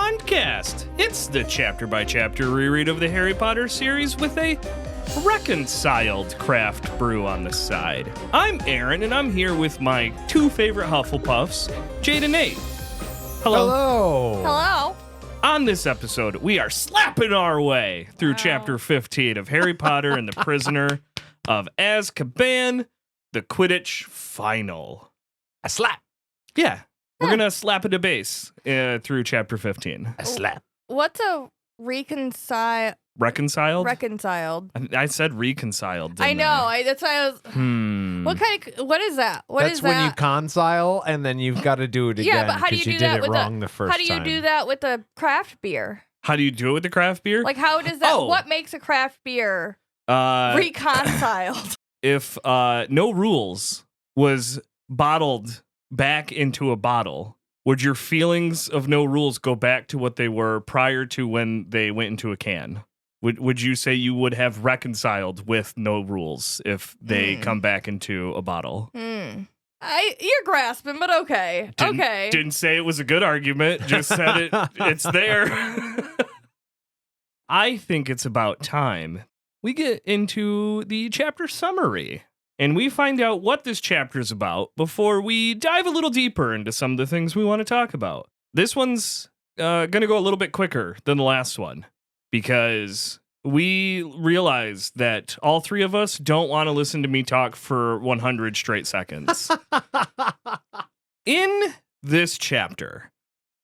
Pondcast. It's the chapter-by-chapter reread of the Harry Potter series with a reconciled craft brew on the side. I'm Aaron, and I'm here with my two favorite Hufflepuffs, Jade and Nate. Hello. Hello. On this episode, we are slapping our way through Chapter 15 of Harry Potter and the Prisoner of Azkaban, the Quidditch Final. A slap. Yeah, we're going to slap it to base through Chapter 15. A slap. What's a reconciled? Reconciled? I said reconciled. I know. That's why I was. What is that? That's when you concile and then you've got to do it again. Yeah, but how do you do that with the first How do you do that with the craft beer? How do you do it with the craft beer? Like, how does that? What makes a craft beer reconciled? If No Rules was bottled back into a bottle, would your feelings of No Rules go back to what they were prior to when they went into a can? Would you say you would have reconciled with No Rules if they come back into a bottle? You're grasping, but okay. Didn't say it was a good argument. Just said it's there. I think it's about time we get into the chapter summary. And we find out what this chapter is about before we dive a little deeper into some of the things we want to talk about. This one's going to go a little bit quicker than the last one because we realize that all three of us don't want to listen to me talk for 100 straight seconds. In this chapter,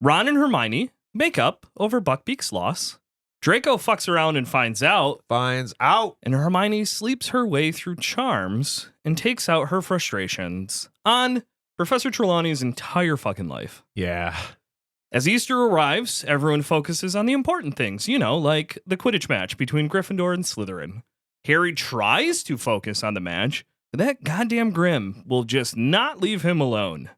Ron and Hermione make up over Buckbeak's loss. Draco fucks around and finds out. And Hermione sleeps her way through charms and takes out her frustrations on Professor Trelawney's entire fucking life. Yeah. As Easter arrives, everyone focuses on the important things, like the Quidditch match between Gryffindor and Slytherin. Harry tries to focus on the match, but that goddamn Grim will just not leave him alone.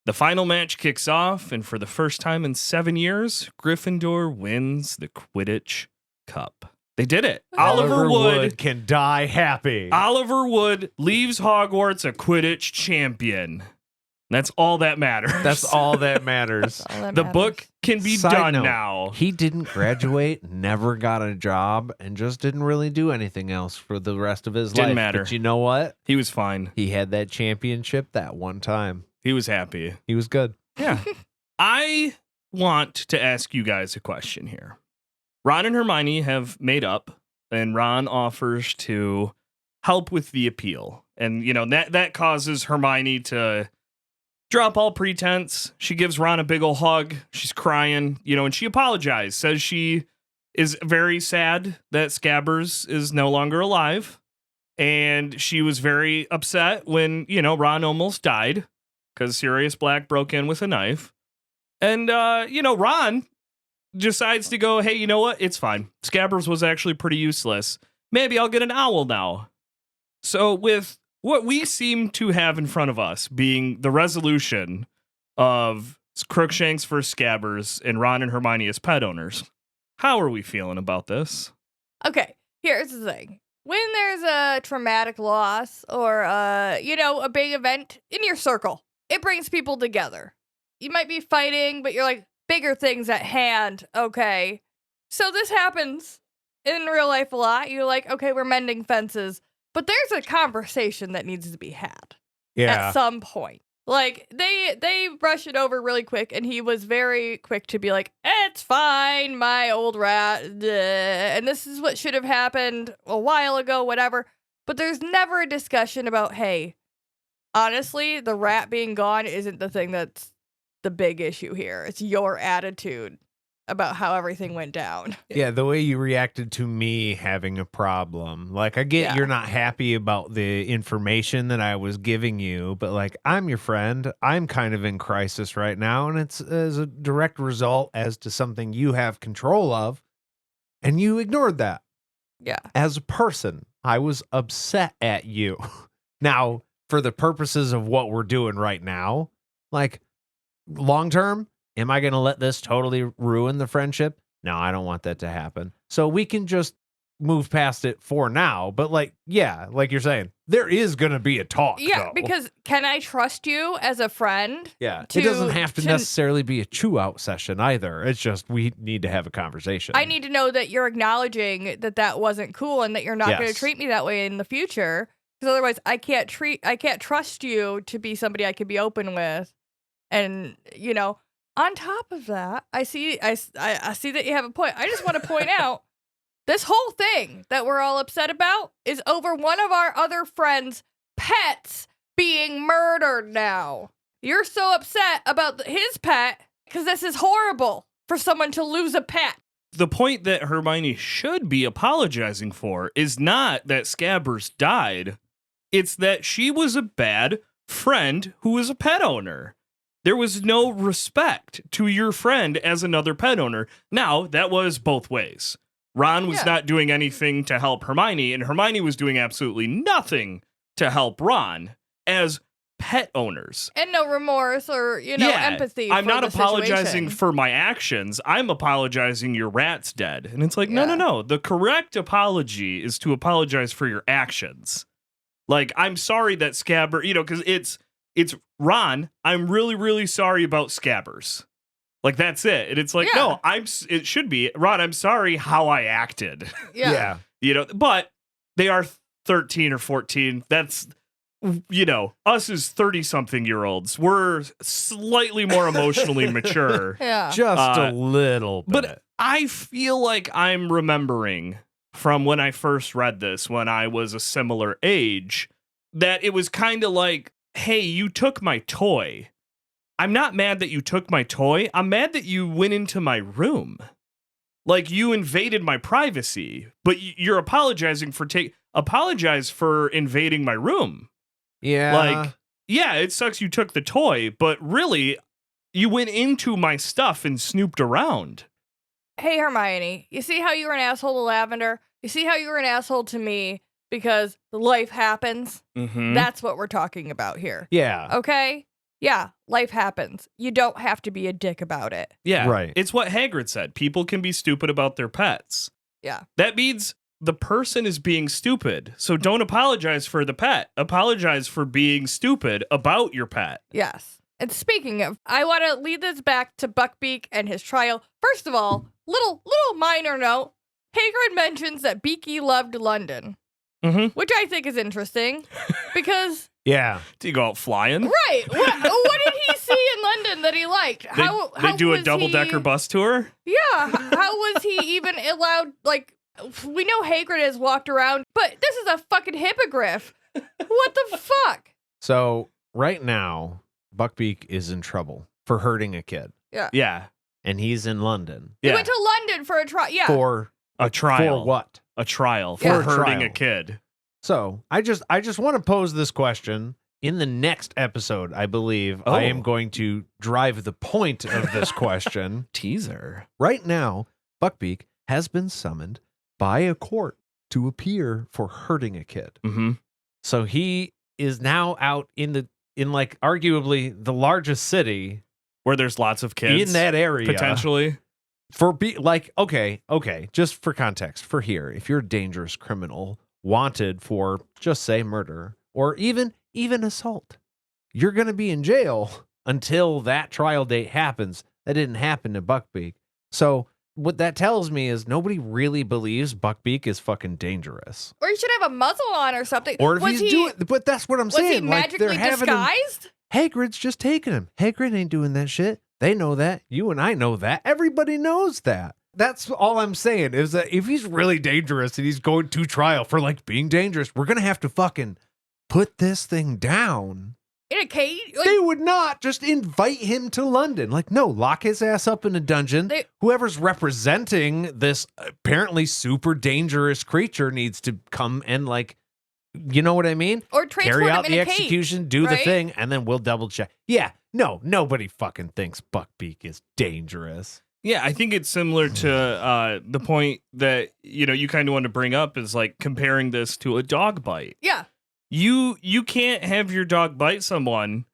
The final match kicks off, and for the first time in 7 years, Gryffindor wins the Quidditch Cup. They did it. Oliver Wood can die happy. Oliver Wood leaves Hogwarts a Quidditch champion. That's all that matters. That's all that matters. The book can be done now. He didn't graduate, never got a job, and just didn't really do anything else for the rest of his life. Didn't matter. But you know what? He was fine. He had that championship that one time. He was happy. He was good. Yeah. I want to ask you guys a question here. Ron and Hermione have made up, and Ron offers to help with the appeal. And, that causes Hermione to drop all pretense. She gives Ron a big ol' hug. She's crying, and she apologizes, says she is very sad that Scabbers is no longer alive. And she was very upset when, Ron almost died because Sirius Black broke in with a knife. And, Ron decides to go, hey, you know what? It's fine. Scabbers was actually pretty useless. Maybe I'll get an owl now. So with what we seem to have in front of us being the resolution of Crookshanks versus Scabbers and Ron and Hermione as pet owners, how are we feeling about this? Okay, here's the thing. When there's a traumatic loss or, a big event in your circle, it brings people together. You might be fighting, but you're like, bigger things at hand. Okay. So this happens in real life a lot. You're like, okay, we're mending fences. But there's a conversation that needs to be had at some point. Like, they brush it over really quick, and he was very quick to be like, it's fine, my old rat. And this is what should have happened a while ago, whatever. But there's never a discussion about, hey, honestly, the rat being gone isn't the thing that's the big issue here. It's your attitude about how everything went down. Yeah, the way you reacted to me having a problem. Like, I get you're not happy about the information that I was giving you, but, I'm your friend. I'm kind of in crisis right now, and it's as a direct result as to something you have control of, and you ignored that. Yeah. As a person, I was upset at you. Now, for the purposes of what we're doing right now, long term, am I going to let this totally ruin the friendship? No, I don't want that to happen. So we can just move past it for now. But like you're saying, there is going to be a talk. Yeah, though. because can I trust you as a friend? Yeah, it doesn't have to necessarily be a chew out session either. It's just we need to have a conversation. I need to know that you're acknowledging that wasn't cool and that you're not going to treat me that way in the future. Because otherwise, I can't trust you to be somebody I could be open with. And on top of that, I see that you have a point. I just want to point out this whole thing that we're all upset about is over one of our other friends' pets being murdered now. You're so upset about his pet because this is horrible for someone to lose a pet. The point that Hermione should be apologizing for is not that Scabbers died. It's that she was a bad friend who was a pet owner. There was no respect to your friend as another pet owner. Now, that was both ways. Ron was not doing anything to help Hermione, and Hermione was doing absolutely nothing to help Ron as pet owners. And no remorse or, empathy. I'm for not the apologizing situation. for my actions. I'm apologizing your rat's dead. And it's like, no. The correct apology is to apologize for your actions. Like, I'm sorry that Scabber, because it's Ron, I'm really, really sorry about Scabbers. Like, that's it. And it's like, no, it should be, Ron, I'm sorry how I acted. Yeah. But they are 13 or 14. That's, us as 30-something-year-olds, we're slightly more emotionally mature. Yeah. Just a little bit. But I feel like I'm remembering from when I first read this, when I was a similar age, that it was kind of like, hey, you took my toy. I'm not mad that you took my toy. I'm mad that you went into my room. Like, you invaded my privacy, but you're apologizing for apologize for invading my room. Yeah. Like, yeah, it sucks you took the toy, but really, you went into my stuff and snooped around. Hey, Hermione, you see how you were an asshole to Lavender? You see how you were an asshole to me because life happens? Mm-hmm. That's what we're talking about here. Yeah. Okay? Yeah, life happens. You don't have to be a dick about it. Yeah. Right. It's what Hagrid said. People can be stupid about their pets. Yeah. That means the person is being stupid. So don't apologize for the pet. Apologize for being stupid about your pet. Yes. And speaking of, I want to lead this back to Buckbeak and his trial. First of all, little minor note. Hagrid mentions that Beaky loved London, which I think is interesting because... Yeah. Do you go out flying? Right. What did he see in London that he liked? They do a double-decker bus tour? Yeah. How was he even allowed, we know Hagrid has walked around, but this is a fucking hippogriff. What the fuck? So, right now, Buckbeak is in trouble for hurting a kid. Yeah. Yeah. And he's in London. He went to London for a trial. Yeah. For a trial. For what? A trial for Yeah. hurting Trial. a kid. So, I just want to pose this question. In the next episode, I believe I am going to drive the point of this question. Teaser. Right now, Buckbeak has been summoned by a court to appear for hurting a kid. Mm-hmm. So he is now out in arguably the largest city Where there's lots of kids. in that area. Potentially. Okay, just for context, for here, if you're a dangerous criminal wanted for just say murder or even assault, you're going to be in jail until that trial date happens. That didn't happen to Buckbeak. So what that tells me is nobody really believes Buckbeak is fucking dangerous. Or he should have a muzzle on or something. Or if he's doing, but that's what I'm Was saying. he Like, they're magically having him, disguised? Hagrid's just taking him. Hagrid ain't doing that shit. They know that. You and I know that. Everybody knows that. That's all I'm saying is that if he's really dangerous and he's going to trial for being dangerous, we're going to have to fucking put this thing down. In a cage? They would not just invite him to London. No, lock his ass up in a dungeon. Whoever's representing this apparently super dangerous creature needs to come and you know what I mean? Or transport carry him out in the a cage, execution, do the right? thing, and then we'll double check. Yeah, no, nobody fucking thinks Buckbeak is dangerous. Yeah, I think it's similar to the point that, you kind of want to bring up is comparing this to a dog bite. Yeah. You can't have your dog bite someone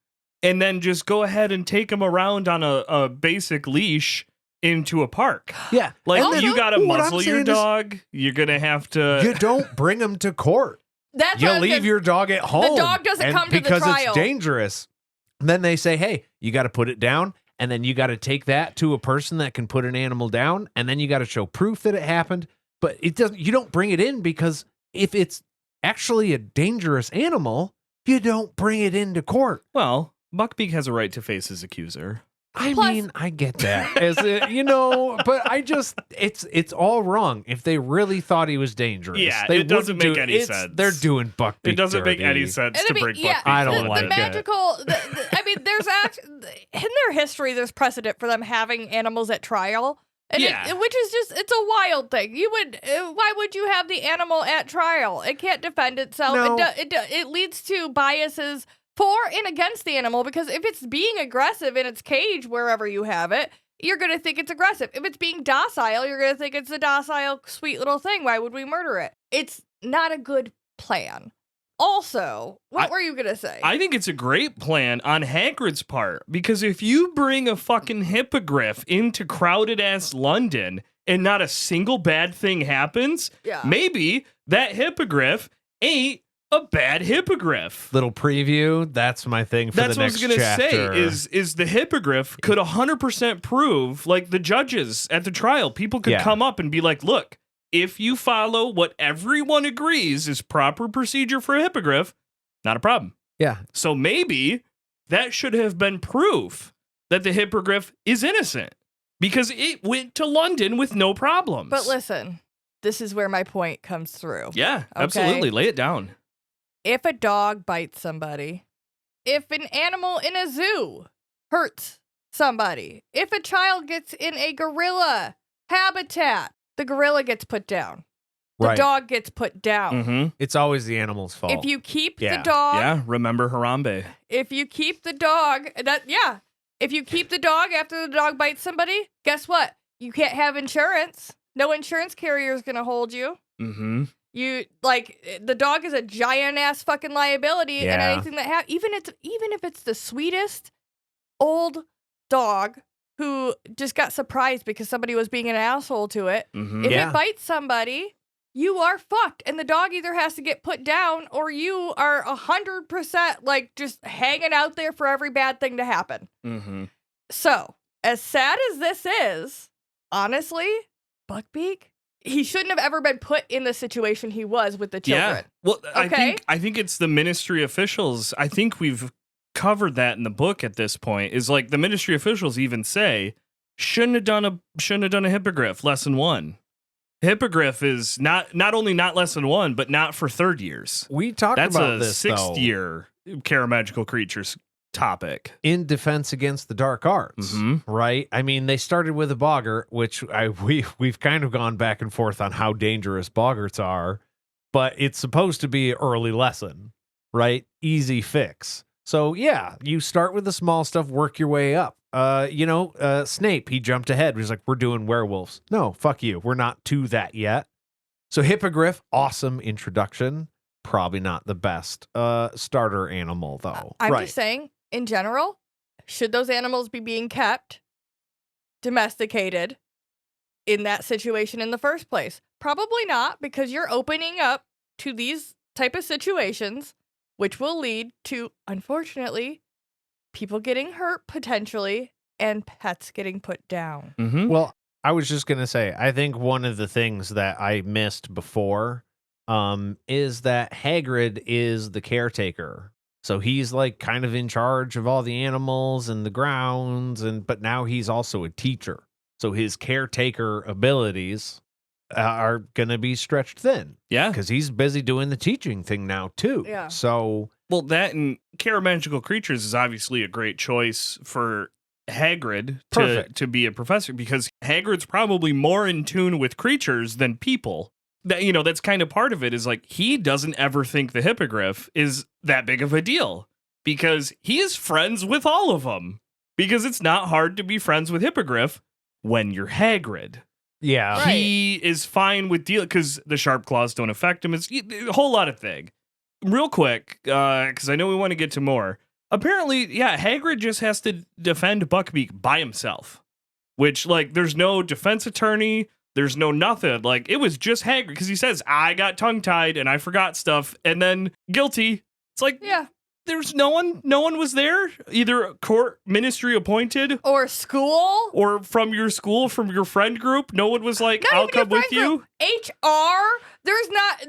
and then just go ahead and take them around on a basic leash into a park. Yeah. You got to what I'm muzzle your saying is dog. You're going to have to... You don't bring him to court. That's You what I was leave gonna- your dog at home. dog doesn't and come to the because trial. it's dangerous. Then they say, hey, you got to put it down. And then you got to take that to a person that can put an animal down. And then you got to show proof that it happened. But it doesn't. You don't bring it in because if it's actually a dangerous animal, you don't bring it into court. Well, Buckbeak has a right to face his accuser. I Plus- mean, I get that. But I just it's all wrong. If they really thought he was dangerous, Yeah, they it doesn't wouldn't make do- any it's- sense. They're doing Buckbeak. It doesn't make any dirty. sense And to I mean, bring yeah, Buckbeak I to don't the, like the it. magical. I mean, there's in their history, there's precedent for them having animals at trial, and Yeah. which is just it's a wild thing. You would why would you have the animal at trial? It can't defend itself. No. It leads to biases for and against the animal because if it's being aggressive in its cage wherever you have it, you're going to think it's aggressive. If it's being docile, you're going to think it's a docile, sweet little thing. Why would we murder it? It's not a good plan. Also, what were you going to say? I think it's a great plan on Hagrid's part because if you bring a fucking hippogriff into crowded ass London and not a single bad thing happens, Yeah. maybe that hippogriff ain't a bad hippogriff. Little preview. That's my thing for That's the what I next was gonna chapter. say. Is the hippogriff could 100% prove, like the judges at the trial, people could Yeah. come up and be like, "Look, if you follow what everyone agrees is proper procedure for a hippogriff, not a problem." Yeah. So maybe that should have been proof that the hippogriff is innocent because it went to London with no problems. But listen, this is where my point comes through. Yeah, Okay. absolutely. Lay it down. If a dog bites somebody, if an animal in a zoo hurts somebody, if a child gets in a gorilla habitat, the gorilla gets put down. The Right. dog gets put down. Mm-hmm. It's always the animal's fault. If you keep Yeah. the dog, Yeah, remember Harambe. if you keep the dog, if you keep the dog after the dog bites somebody, guess what? You can't have insurance. No insurance carrier is going to hold you. Mm-hmm. You the dog is a giant ass fucking liability, and Yeah. anything that even if it's the sweetest old dog who just got surprised because somebody was being an asshole to it. Mm-hmm. If Yeah. it bites somebody, you are fucked, and the dog either has to get put down or you are 100% like just hanging out there for every bad thing to happen. Mm-hmm. So, as sad as this is, honestly, Buckbeak, he shouldn't have ever been put in the situation he was with the children. Yeah. Well, Okay. I think it's the ministry officials. I think we've covered that in the book at this point. Is like the ministry officials even say shouldn't have done a hippogriff lesson 1. Hippogriff is not only not lesson 1, but not for third years. we talked That's about a this 6th though, year Magical Creatures topic. in Defense Against the Dark Arts. Mhm. Right? I mean, they started with a boggart, which we've kind of gone back and forth on how dangerous boggarts are, but it's supposed to be an early lesson, right? Easy fix. So yeah, you start with the small stuff, work your way up. Snape, he jumped ahead. He was like, "We're doing werewolves." No, fuck you. We're not to that yet. So hippogriff, awesome introduction. Probably not the best starter animal though. I'm right? just saying, in general, should those animals be being kept domesticated in that situation in the first place? Probably not, because you're opening up to these type of situations, which will lead to, unfortunately, people getting hurt potentially and pets getting put down. Mm-hmm. Well, I was just gonna say, I think one of the things that I missed before is that Hagrid is the caretaker. So he's like kind of in charge of all the animals and the grounds, but now he's also a teacher. So his caretaker abilities are gonna be stretched thin Yeah. because he's busy doing the teaching thing now too. Yeah. So Well, that and Magical Creatures is obviously a great choice for Hagrid Perfect. to be a professor because Hagrid's probably more in tune with creatures than people. That's kind of part of it is like he doesn't ever think the hippogriff is that big of a deal because he is friends with all of them because it's not hard to be friends with hippogriff when you're Hagrid. yeah, Right. He is fine with deal because the sharp claws don't affect him. It's a whole lot of thing. Real quick, because I know we want to get to more. Apparently, yeah, Hagrid just has to defend Buckbeak by himself, which like there's no defense attorney. There's no nothing. Like, it was just Hagrid because he says, I got tongue-tied and I forgot stuff. And then guilty. It's like, Yeah. there's no one was there, either court ministry appointed Or school. or from your school, from your friend group. No one was like, Not I'll even your come with friend you. group. HR. There's not.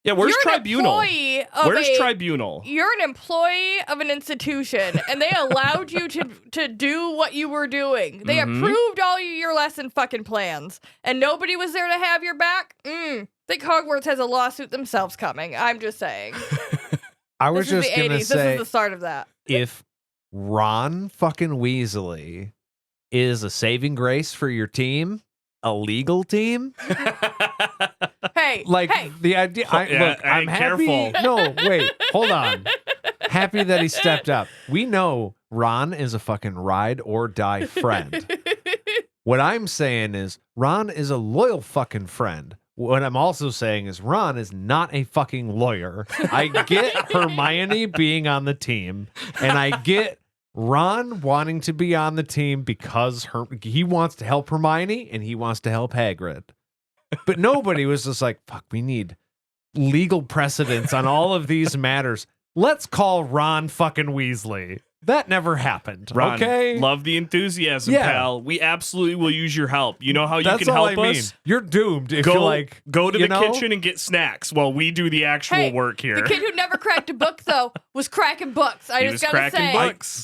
Yeah, where's You're tribunal? An employee of Where's tribunal? You're an employee of an institution, and they allowed you to do what you were doing. They approved all your lesson fucking plans, and nobody was there to have your back. Think Hogwarts has a lawsuit themselves coming. I'm just saying. I was This is just the gonna 80s. say, This is the start of that. if Ron fucking Weasley is a saving grace for your team, a legal team, Hey, like hey. the idea. I'm happy. careful. No, wait, hold on. Happy that he stepped up. We know Ron is a fucking ride or die friend. What I'm saying is Ron is a loyal fucking friend. What I'm also saying is Ron is not a fucking lawyer. I get Hermione being on the team, and I get Ron wanting to be on the team because he wants to help Hermione and he wants to help Hagrid. But nobody was just like, fuck, we need legal precedence on all of these matters. Let's call Ron fucking Weasley. That never happened. Ron, okay? love the enthusiasm, Yeah. pal. We absolutely will use your help. You know how you That's can all help I mean. us? You're doomed if Go, you're like, go to you the know? kitchen and get snacks while we do the actual Hey, work here. The kid who never cracked a book, though, was cracking books. I He just was gotta cracking say. books.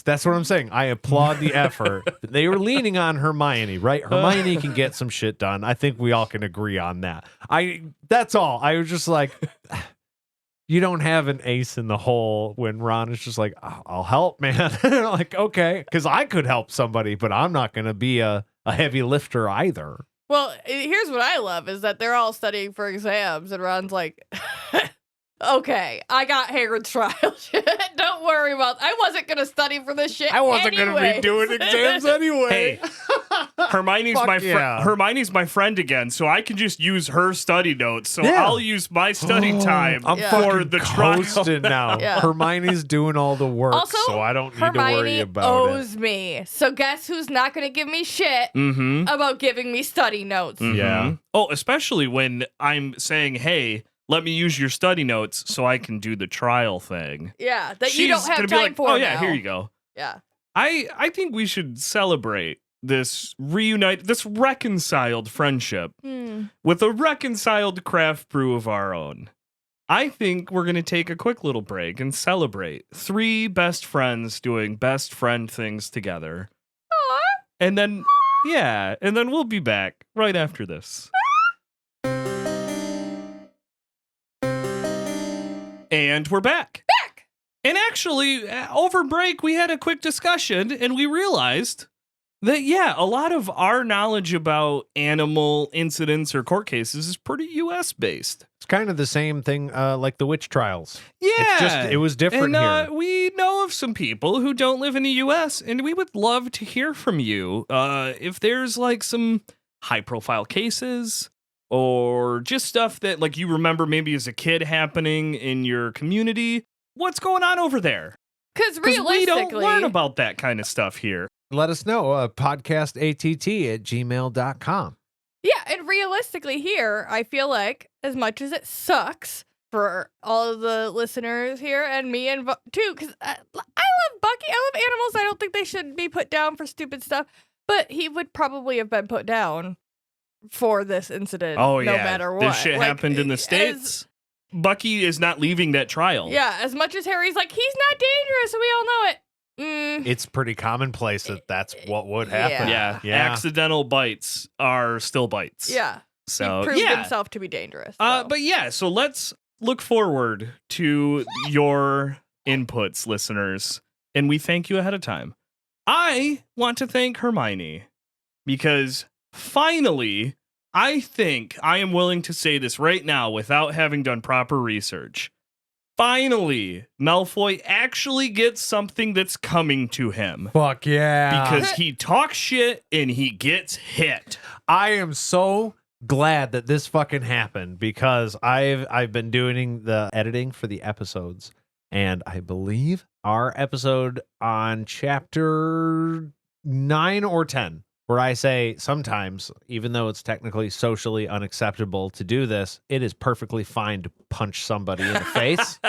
That's what I'm saying. I applaud the effort. They were leaning on Hermione, right? Hermione can get some shit done. I think we all can agree on that. That's all. I was just like, you don't have an ace in the hole when Ron is just like, I'll help, man. Like, okay, because I could help somebody, but I'm not going to be a heavy lifter either. Well, here's what I love is that they're all studying for exams, and Ron's like, okay, I got Hagrid's trial shit. Don't worry about I wasn't going to study for this shit I wasn't going to be anyways." doing exams anyway. Hey, Hermione's Fuck my yeah. Hermione's my friend again, so I can just use her study notes. So Yeah. I'll use my study time I'm Yeah. for fucking the trial. coasting now. Yeah. Hermione's doing all the work, Also, so I don't need Hermione to worry about it. owes me. So guess who's not going to give me shit Mm-hmm. about giving me study notes? Yeah. Oh, especially when I'm saying, hey, let me use your study notes so I can do the trial thing. Yeah, that She's you don't have gonna time be like, for oh, yeah, now. here you go. Yeah. I think we should celebrate this this reconciled friendship with a reconciled craft brew of our own. I think we're going to take a quick little break and celebrate 3 best friends doing best friend things together. Aw. And then, and then we'll be back right after this. And we're back. And actually, over break, we had a quick discussion and we realized that, a lot of our knowledge about animal incidents or court cases is pretty U.S. based. It's kind of the same thing like the witch trials. Yeah. It's just, it was different and, here. We know of some people who don't live in the U.S., and we would love to hear from you. If there's like some high profile cases or just stuff that like you remember maybe as a kid happening in your community, what's going on over there? Because Because we don't realistically, learn about that kind of stuff here. Let us know. podcastatt@gmail.com. yeah, and realistically here, I feel like as much as it sucks for all of the listeners here and me and too, because I love Bucky. I love animals. I don't think they should be put down for stupid stuff, but he would probably have been put down for this incident. Oh, no yeah. matter what. This shit Like, happened in the States. Bucky is not leaving that trial. Yeah, as much as Harry's like, he's not dangerous, and we all know it. It's pretty commonplace that that's what would happen. Yeah. Yeah. Accidental bites are still bites. Yeah. So, He proved yeah. himself to be dangerous. So. But yeah, so let's look forward to your inputs, listeners, and we thank you ahead of time. I want to thank Hermione because finally, I think I am willing to say this right now without having done proper research. Finally, Malfoy actually gets something that's coming to him. Fuck yeah. Because he talks shit and he gets hit. I am so glad that this fucking happened because I've been doing the editing for the episodes, and I believe our episode on chapter 9 or 10 where I say sometimes, even though it's technically socially unacceptable to do this, it is perfectly fine to punch somebody in the face.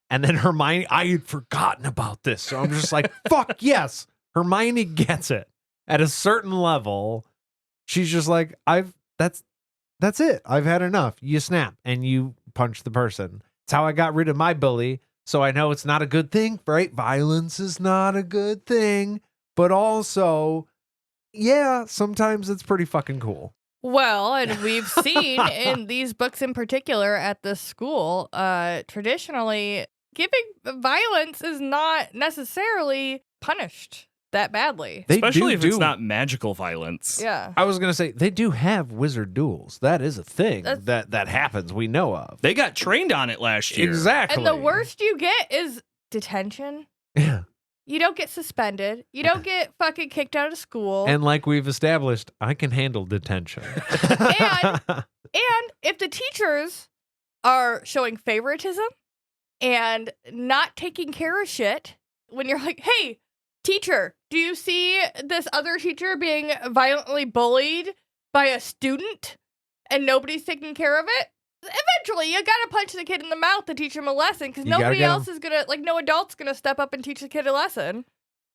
And then Hermione, I had forgotten about this. So I'm just like, fuck yes. Hermione gets it. At a certain level, she's just like, that's it. I've had enough. You snap and you punch the person. It's how I got rid of my bully. So I know it's not a good thing, right? Violence is not a good thing. But also, yeah, sometimes it's pretty fucking cool. Well, and we've seen in these books in particular at this school, traditionally, giving violence is not necessarily punished that badly. Especially if it's not magical violence. Yeah. I was going to say, they do have wizard duels. That is a thing that happens, we know of. They got trained on it last year. Exactly. And the worst you get is detention. Yeah. You don't get suspended. You don't get fucking kicked out of school. And like we've established, I can handle detention. And if the teachers are showing favoritism and not taking care of shit, when you're like, hey, teacher, do you see this other teacher being violently bullied by a student and nobody's taking care of it? Eventually, you gotta punch the kid in the mouth to teach him a lesson because nobody else is gonna, like, no adult's gonna step up and teach the kid a lesson.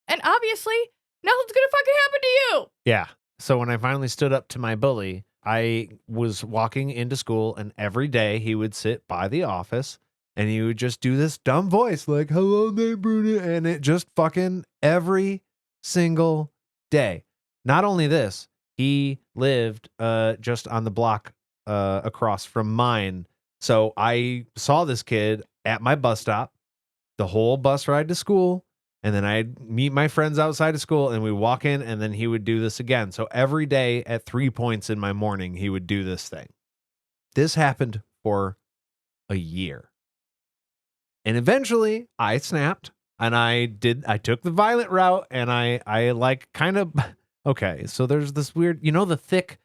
And obviously, nothing's gonna fucking happen to you. Yeah. So when I finally stood up to my bully, I was walking into school, and every day he would sit by the office and he would just do this dumb voice like, hello, neighbor. And it just fucking every single day. Not only this, he lived just on the block across from mine. So I saw this kid at my bus stop, the whole bus ride to school. And then I'd meet my friends outside of school and we walk in and then he would do this again. So every day at 3 points in my morning, he would do this thing. This happened for a year. And eventually I snapped and I took the violent route and I like kind of, okay. So there's this weird, the thick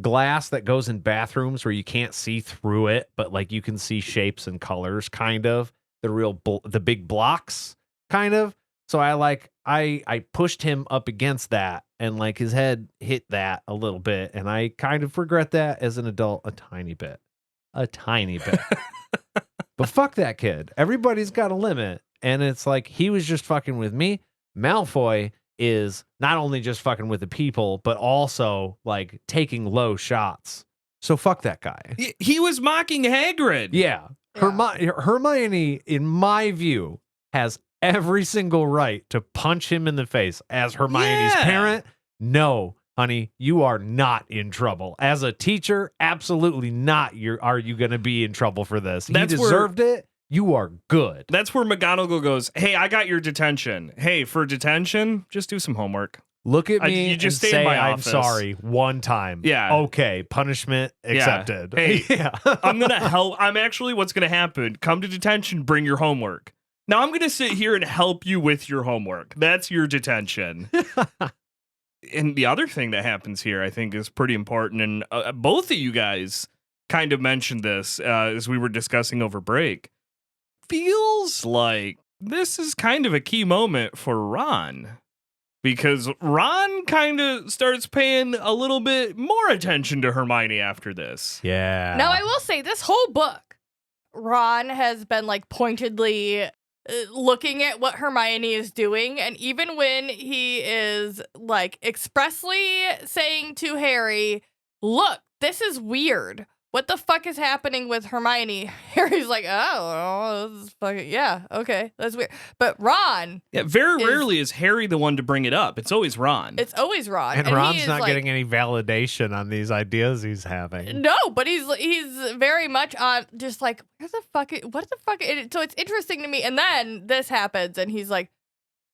glass that goes in bathrooms where you can't see through it, but like you can see shapes and colors kind of, the big blocks. Kind of. So I pushed him up against that and like his head hit that a little bit. And I kind of regret that as an adult a tiny bit. But fuck that kid. Everybody's got a limit. And it's like he was just fucking with me. Malfoy is not only just fucking with the people, but also like taking low shots. So fuck that guy. He was mocking Hagrid. Yeah. Hermione, in my view, has every single right to punch him in the face. As Hermione's parent, no, honey, you are not in trouble. As a teacher, absolutely not. Are you going to be in trouble for this? He deserved it. You are good. That's where McGonagall goes, hey, I got your detention. Hey, for detention, just do some homework. Look at me you just and stay say in my I'm office. sorry one time. Yeah. Okay, punishment accepted. Hey, yeah. I'm going to help. What's going to happen? Come to detention, bring your homework. Now I'm going to sit here and help you with your homework. That's your detention. And the other thing that happens here, I think, is pretty important. And both of you guys kind of mentioned this as we were discussing over break. Feels like this is kind of a key moment for Ron. Because Ron kind of starts paying a little bit more attention to Hermione after this. Yeah. Now, I will say, this whole book, Ron has been, like, pointedly looking at what Hermione is doing, and even when he is like expressly saying to Harry, look, this is weird, what the fuck is happening with Hermione? Harry's like, oh, this is fucking, yeah, okay, that's weird. But Ron, very rarely is Harry the one to bring it up. It's always Ron. It's always Ron, and Ron's not getting any validation on these ideas he's having. No, but he's very much on just like, what the fuck? So it's interesting to me. And then this happens, and he's like,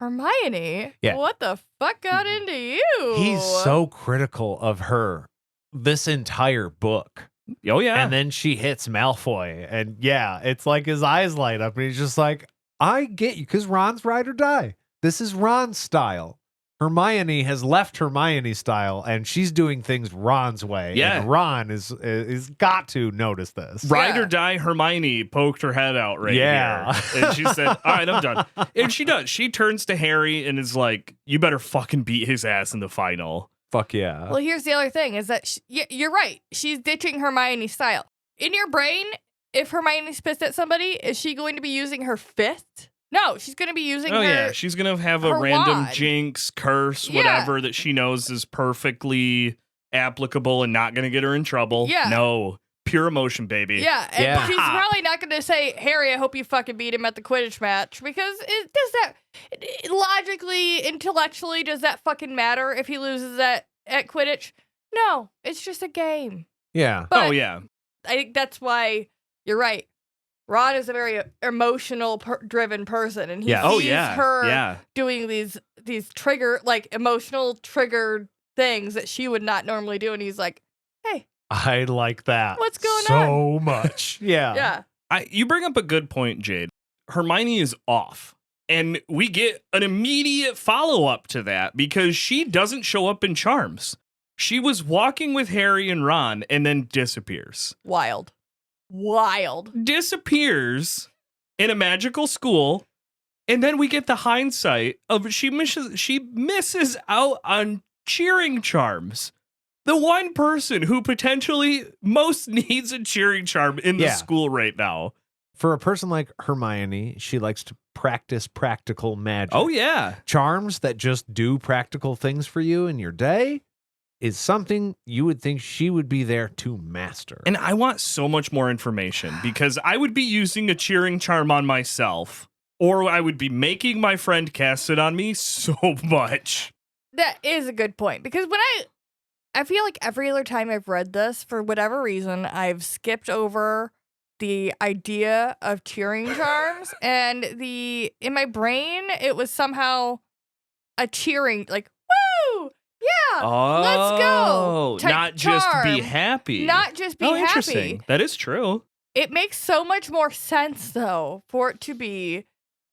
Hermione, what the fuck got into you? He's so critical of her this entire book. Oh, yeah. And then she hits Malfoy. And yeah, it's like his eyes light up. And he's just like, I get you. Because Ron's ride or die. This is Ron's style. Hermione has left Hermione's style. And she's doing things Ron's way. Yeah. And Ron is got to notice this. Ride or die Hermione poked her head out here. And she said, all right, I'm done. And she does. She turns to Harry and is like, you better fucking beat his ass in the final. Fuck yeah. Well, here's the other thing is that you're right. She's ditching Hermione's style. In your brain, if Hermione's pissed at somebody, is she going to be using her fist? No, she's going to be using Oh, her. yeah. She's going to have a her random wand. jinx, curse, whatever that she knows is perfectly applicable and not going to get her in trouble. Yeah. No. Pure emotion, baby. Yeah, and Yeah. she's probably not going to say, Harry, I hope you fucking beat him at the Quidditch match, because logically, intellectually, does that fucking matter if he loses at Quidditch? No, it's just a game. Yeah. But Oh, yeah. I think that's why you're right. Ron is a very emotional driven person, and he Yeah. Oh, sees yeah. her Yeah. doing these trigger, like emotional triggered things that she would not normally do, and he's like, hey, I like that. What's going so much. Yeah. yeah. You bring up a good point, Jade. Hermione is off. And we get an immediate follow-up to that because she doesn't show up in Charms. She was walking with Harry and Ron and then disappears. Wild. Disappears in a magical school. And then we get the hindsight of she misses out on cheering charms. The one person who potentially most needs a cheering charm in the school right now. For a person like Hermione, she likes to practice practical magic. Oh, yeah. Charms that just do practical things for you in your day is something you would think she would be there to master. And I want so much more information because I would be using a cheering charm on myself, or I would be making my friend cast it on me so much. That is a good point, because when I feel like every other time I've read this, for whatever reason, I've skipped over the idea of cheering charms, and in my brain, it was somehow a cheering, like, woo, yeah, let's go. Type Not just be charm. happy. Not just be Interesting. happy. That is true. It makes so much more sense, though, for it to be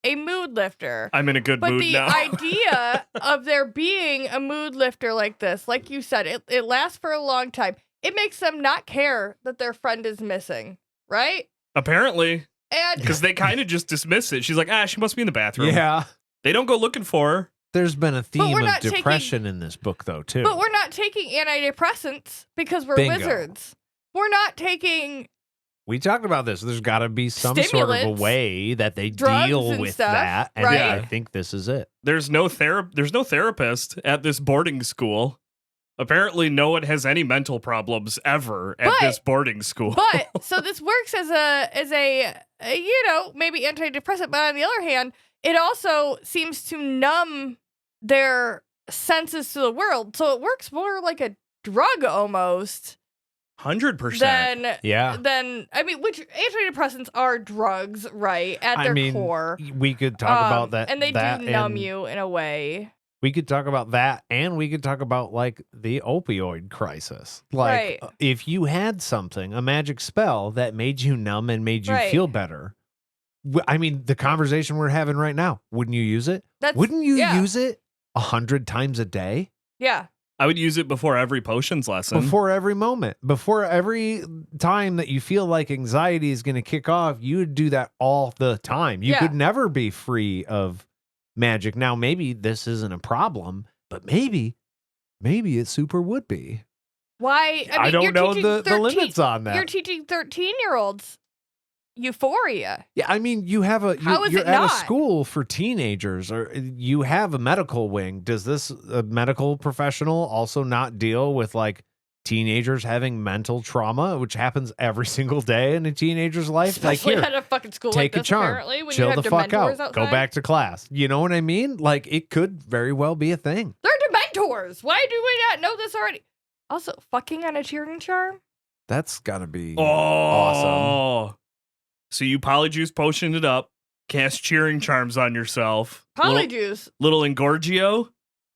a mood lifter. I'm in a good But mood the now. idea of there being a mood lifter like this, like you said, it lasts for a long time. It makes them not care that their friend is missing, right? Apparently. And Because they kind of just dismiss it. She's like, she must be in the bathroom. Yeah. They don't go looking for her. There's been a theme we're of not depression in this book, though, too. but we're not taking antidepressants because we're Bingo. wizards. We're not taking We talked about this. There's got to be some sort of a Stimulants, way that they drugs deal and with stuff, that. And right? I think this is it. There's no therapist at this boarding school. Apparently, no one has any mental problems ever at this boarding school. But so this works as a maybe antidepressant, but on the other hand, it also seems to numb their senses to the world. So it works more like a drug almost 100%. than I mean, which antidepressants are drugs, right? At their core. We could talk about that. And they that do numb you in a way. We could talk about that, and we could talk about like the opioid crisis. Like Right. if you had something, a magic spell that made you numb and made you Right. feel better. I mean, the conversation we're having right now, wouldn't you use it? That's Wouldn't you yeah. use it 100 times a day? Yeah. I would use it before every potions lesson. Before every moment, before every time that you feel like anxiety is going to kick off, you would do that all the time. You Yeah. could never be free of magic. Now, maybe this isn't a problem, but maybe it super would be. Why? I mean, don't you're know teaching the 13 limits on that. You're teaching 13-year-olds euphoria. Yeah, I mean, you have How is you're it at a not? school for teenagers, or you have a medical wing. Does this medical professional also not deal with like teenagers having mental trauma, which happens every single day in a teenager's life? Especially like, at a fucking school take like a this, charm, apparently, when chill you have the fuck out, Dementors outside. go back to class. You know what I mean? Like, it could very well be a thing. They're Dementors. Why do we not know this already? Also, fucking on a cheering charm? That's gotta be awesome. So you polyjuice potioned it up, cast cheering charms on yourself. Polyjuice. Little Engorgio.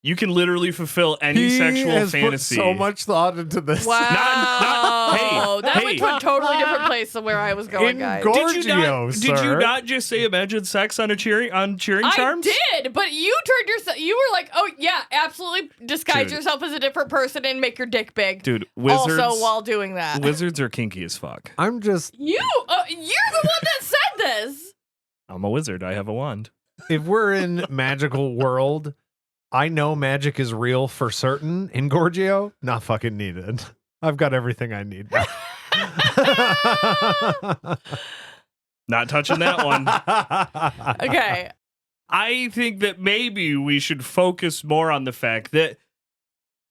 You can literally fulfill any sexual has fantasy. Put so much thought into this. Wow. hey, that went to a totally different place than where I was going, guys. Did you sir. not just say imagine sex on cheering charms? I did, but you turned yourself. You were like, "Oh yeah, absolutely, disguise Dude. yourself as a different person and make your dick big." Dude, wizards. Also, while doing that, Wizards are kinky as fuck. I'm just you're the one that said this. I'm a wizard. I have a wand. if we're in magical world, I know magic is real for certain in Gorgio. Not fucking needed. I've got everything I need now. Not touching that one. Okay. I think that maybe we should focus more on the fact that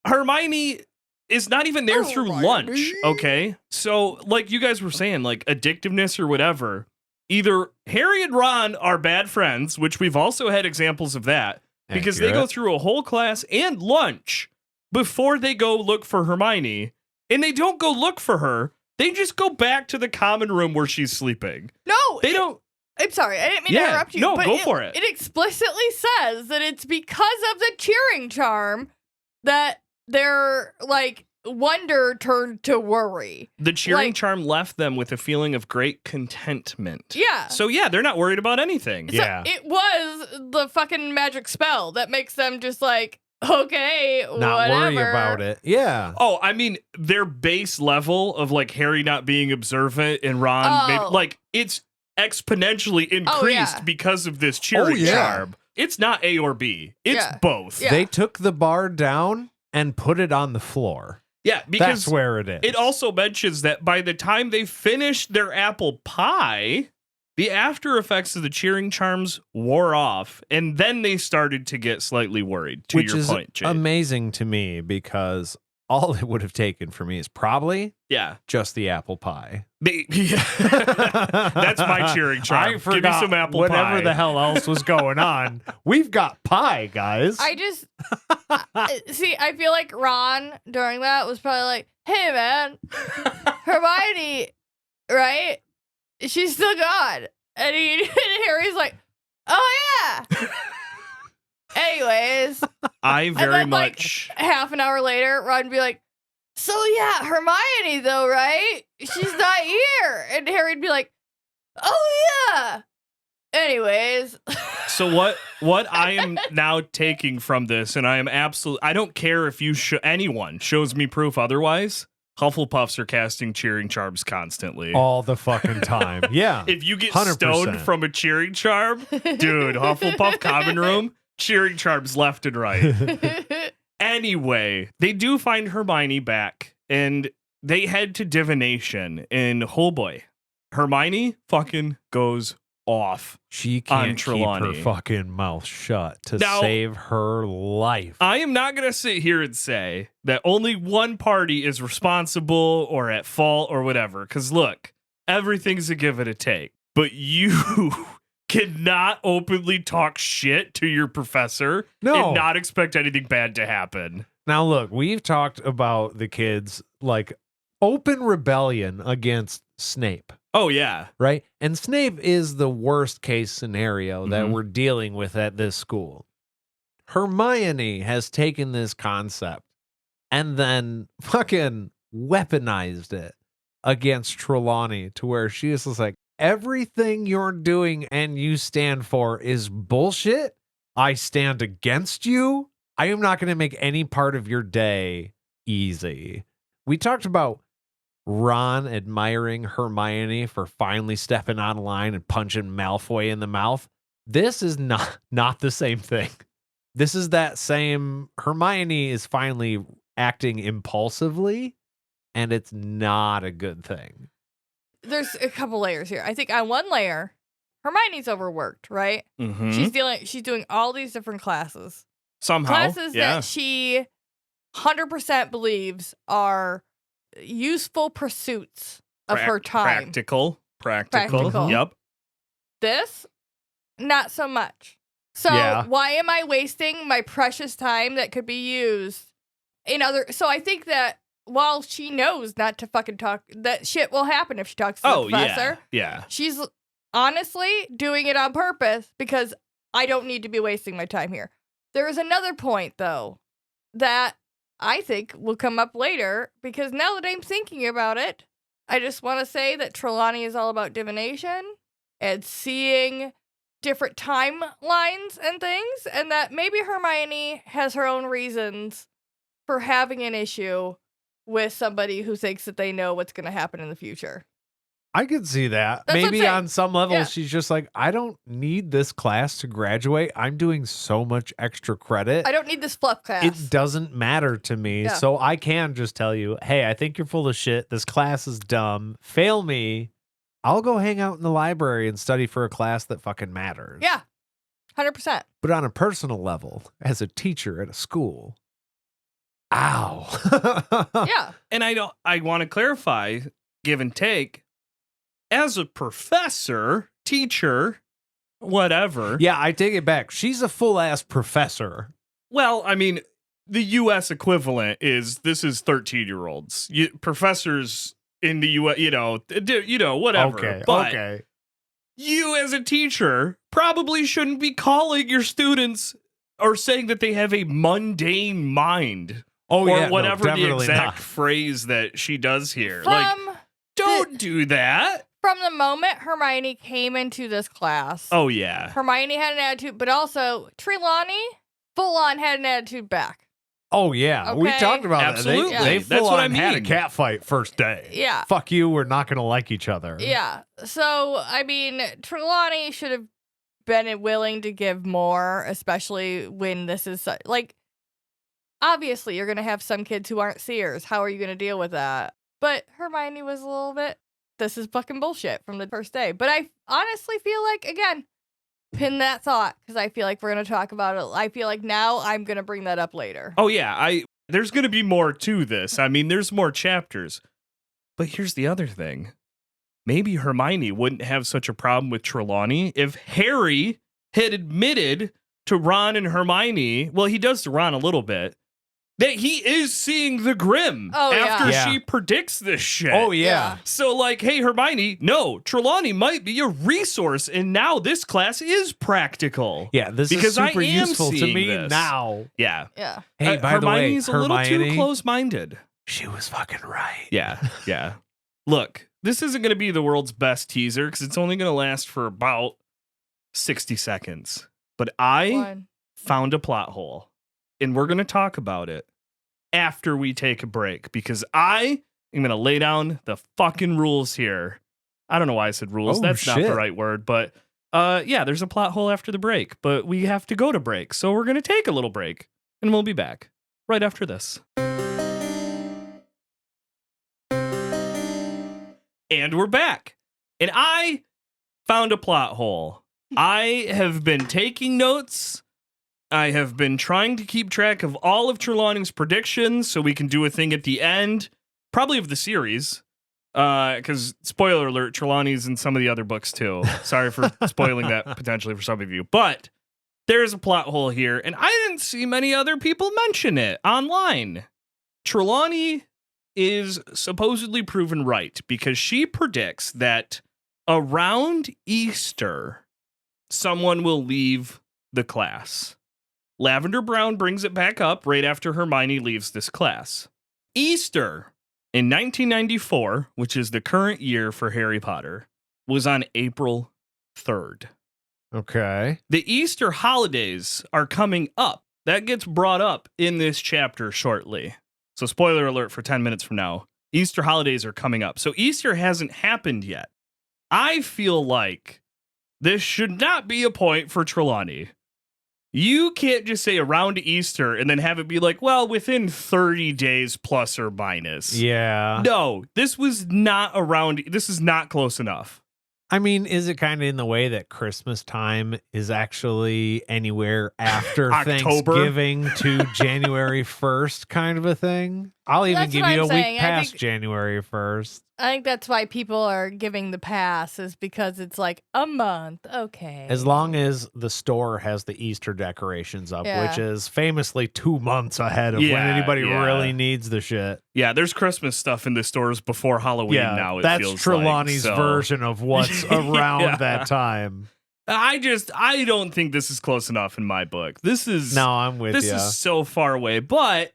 Hermione is not even there through lunch, okay? So, like you guys were saying, like addictiveness or whatever, either Harry and Ron are bad friends, which we've also had examples of that, because they go through a whole class and lunch before they go look for Hermione, and they don't go look for her. They just go back to the common room where she's sleeping. No, they don't. I'm sorry, I didn't mean to interrupt you. No, but go for it. It explicitly says that it's because of the cheering charm that their like wonder turned to worry. The cheering charm left them with a feeling of great contentment. Yeah. So yeah, they're not worried about anything. So it was the fucking magic spell that makes them just like, okay, not whatever. worry about it. Yeah. Oh, I mean, their base level of like Harry not being observant and Ron, maybe, like it's exponentially increased because of this cheering charm. It's not A or B. It's both. Yeah. They took the bar down and put it on the floor. Yeah, because that's where it is. It also mentions that by the time they finished their apple pie, the after effects of the cheering charms wore off, and then they started to get slightly worried, to your point, Jade. Amazing to me because all it would have taken for me is probably just the apple pie. That's my cheering charm. I forgot Give me some apple whatever pie. the hell else was going on. We've got pie, guys. I just see. I feel like Ron during that was probably like, "Hey, man, Hermione, right? She's still gone." And Harry's like, "Oh yeah." Anyways, I very much half an hour later, Ron would be like, "So yeah, Hermione though, right? She's not here." And Harry'd be like, "Oh yeah." Anyways. So what I am now taking from this, and I am I don't care if anyone shows me proof otherwise, Hufflepuffs are casting cheering charms constantly. All the fucking time. Yeah. If you get 100%. stoned from a cheering charm, dude, Hufflepuff common room, cheering charms left and right. Anyway, they do find Hermione back, and they head to divination, and oh boy, Hermione fucking goes off. She can't keep Trelawney. her fucking mouth shut to Now, save her life. I am not going to sit here and say that only one party is responsible or at fault or whatever, because look, everything's a give and a take, but you cannot openly talk shit to your professor and not expect anything bad to happen. Now, look, we've talked about the kids like open rebellion against Snape. Oh, yeah. Right? And Snape is the worst case scenario that we're dealing with at this school. Hermione has taken this concept and then fucking weaponized it against Trelawney to where she is just like, everything you're doing and you stand for is bullshit. I stand against you. I am not going to make any part of your day easy. We talked about Ron admiring Hermione for finally stepping out of line and punching Malfoy in the mouth. This is not the same thing. This is that same Hermione is finally acting impulsively, and it's not a good thing. There's a couple layers here. I think on one layer, Hermione's overworked, right? Mm-hmm. She's doing all these different classes. Somehow. Classes that she 100% believes are useful pursuits of her time. Practical. Yep. This, not so much. So why am I wasting my precious time that could be used in other... So I think that while she knows not to fucking talk, that shit will happen if she talks to the professor. Yeah. She's honestly doing it on purpose because I don't need to be wasting my time here. There is another point, though, that I think will come up later, because now that I'm thinking about it, I just want to say that Trelawney is all about divination and seeing different timelines and things, and that maybe Hermione has her own reasons for having an issue with somebody who thinks that they know what's going to happen in the future. I could see that. That's what I'm Maybe saying. on some level, Yeah. she's just like, I don't need this class to graduate. I'm doing so much extra credit. I don't need this fluff class. It doesn't matter to me. Yeah. So I can just tell you, hey, I think you're full of shit. This class is dumb. Fail me. I'll go hang out in the library and study for a class that fucking matters. Yeah. 100%. But on a personal level, as a teacher at a school, ow. Yeah. And I want to clarify, give and take, as a professor, teacher, whatever. Yeah, I take it back. She's a full ass professor. Well, I mean, the U.S. equivalent is 13-year-olds. Professors in the U.S., whatever. Okay. But okay. you as a teacher probably shouldn't be calling your students or saying that they have a mundane mind. Oh, or yeah. no, whatever the definitely exact not. phrase that she does here. From Don't do that. the moment Hermione came into this class, Oh, yeah. Hermione had an attitude, but also Trelawney full on had an attitude back. Oh, yeah. We Okay. talked about Absolutely. that. They That's full what I on had a mean. cat fight first day. Yeah. Fuck you. We're not going to like each other. Yeah. So, I mean, Trelawney should have been willing to give more, especially when this is like, obviously, you're going to have some kids who aren't seers. How are you going to deal with that? But Hermione was a little bit, this is fucking bullshit from the first day. But I honestly feel like, again, pin that thought because I feel like we're going to talk about it. I feel like now I'm going to bring that up later. Oh, yeah. There's going to be more to this. I mean, there's more chapters. But here's the other thing. Maybe Hermione wouldn't have such a problem with Trelawney if Harry had admitted to Ron and Hermione, well, he does to Ron a little bit, that he is seeing the Grim after Yeah. she predicts this shit. Oh, yeah. So, like, hey, Hermione, no, Trelawney might be a resource, and now this class is practical. Yeah, this Because is I super am useful to seeing me this. now. Yeah. Yeah. Hey, by the way, Hermione's a little too Hermione, close-minded. she was fucking right. Yeah, yeah. Look, this isn't going to be the world's best teaser because it's only going to last for about 60 seconds. But I One. found a plot hole, and we're going to talk about it after we take a break because I am going to lay down the fucking rules here. I don't know why I said rules. Oh, That's not shit. the right word, but yeah, there's a plot hole after the break, but we have to go to break. So we're going to take a little break, and we'll be back right after this. And we're back. And I found a plot hole. I have been taking notes. I have been trying to keep track of all of Trelawney's predictions so we can do a thing at the end, probably of the series. Because, spoiler alert, Trelawney's in some of the other books too. Sorry for spoiling that potentially for some of you. But there's a plot hole here, and I didn't see many other people mention it online. Trelawney is supposedly proven right because she predicts that around Easter, someone will leave the class. Lavender Brown brings it back up right after Hermione leaves this class. Easter in 1994, which is the current year for Harry Potter, was on April 3rd. Okay. The Easter holidays are coming up. That gets brought up in this chapter shortly. So spoiler alert for 10 minutes from now. Easter holidays are coming up. So Easter hasn't happened yet. I feel like this should not be a point for Trelawney. You can't just say around Easter and then have it be like, well, within 30 days plus or minus. Yeah. No, this was not around. This is not close enough. I mean, is it kind of in the way that Christmas time is actually anywhere after October? Thanksgiving to January 1st kind of a thing? I'll even That's give what you I'm a saying. week I past think- January 1st. I think that's why people are giving the pass is because it's like a month. Okay. As long as the store has the Easter decorations up, Yeah. which is famously 2 months ahead of when Yeah, anybody yeah. really needs the shit. Yeah, there's Christmas stuff in the stores before Halloween now. It that's feels Trelawney's like, so. version of what's around Yeah. that time. I don't think this is close enough in my book. This is No, I'm with this you. is so far away, but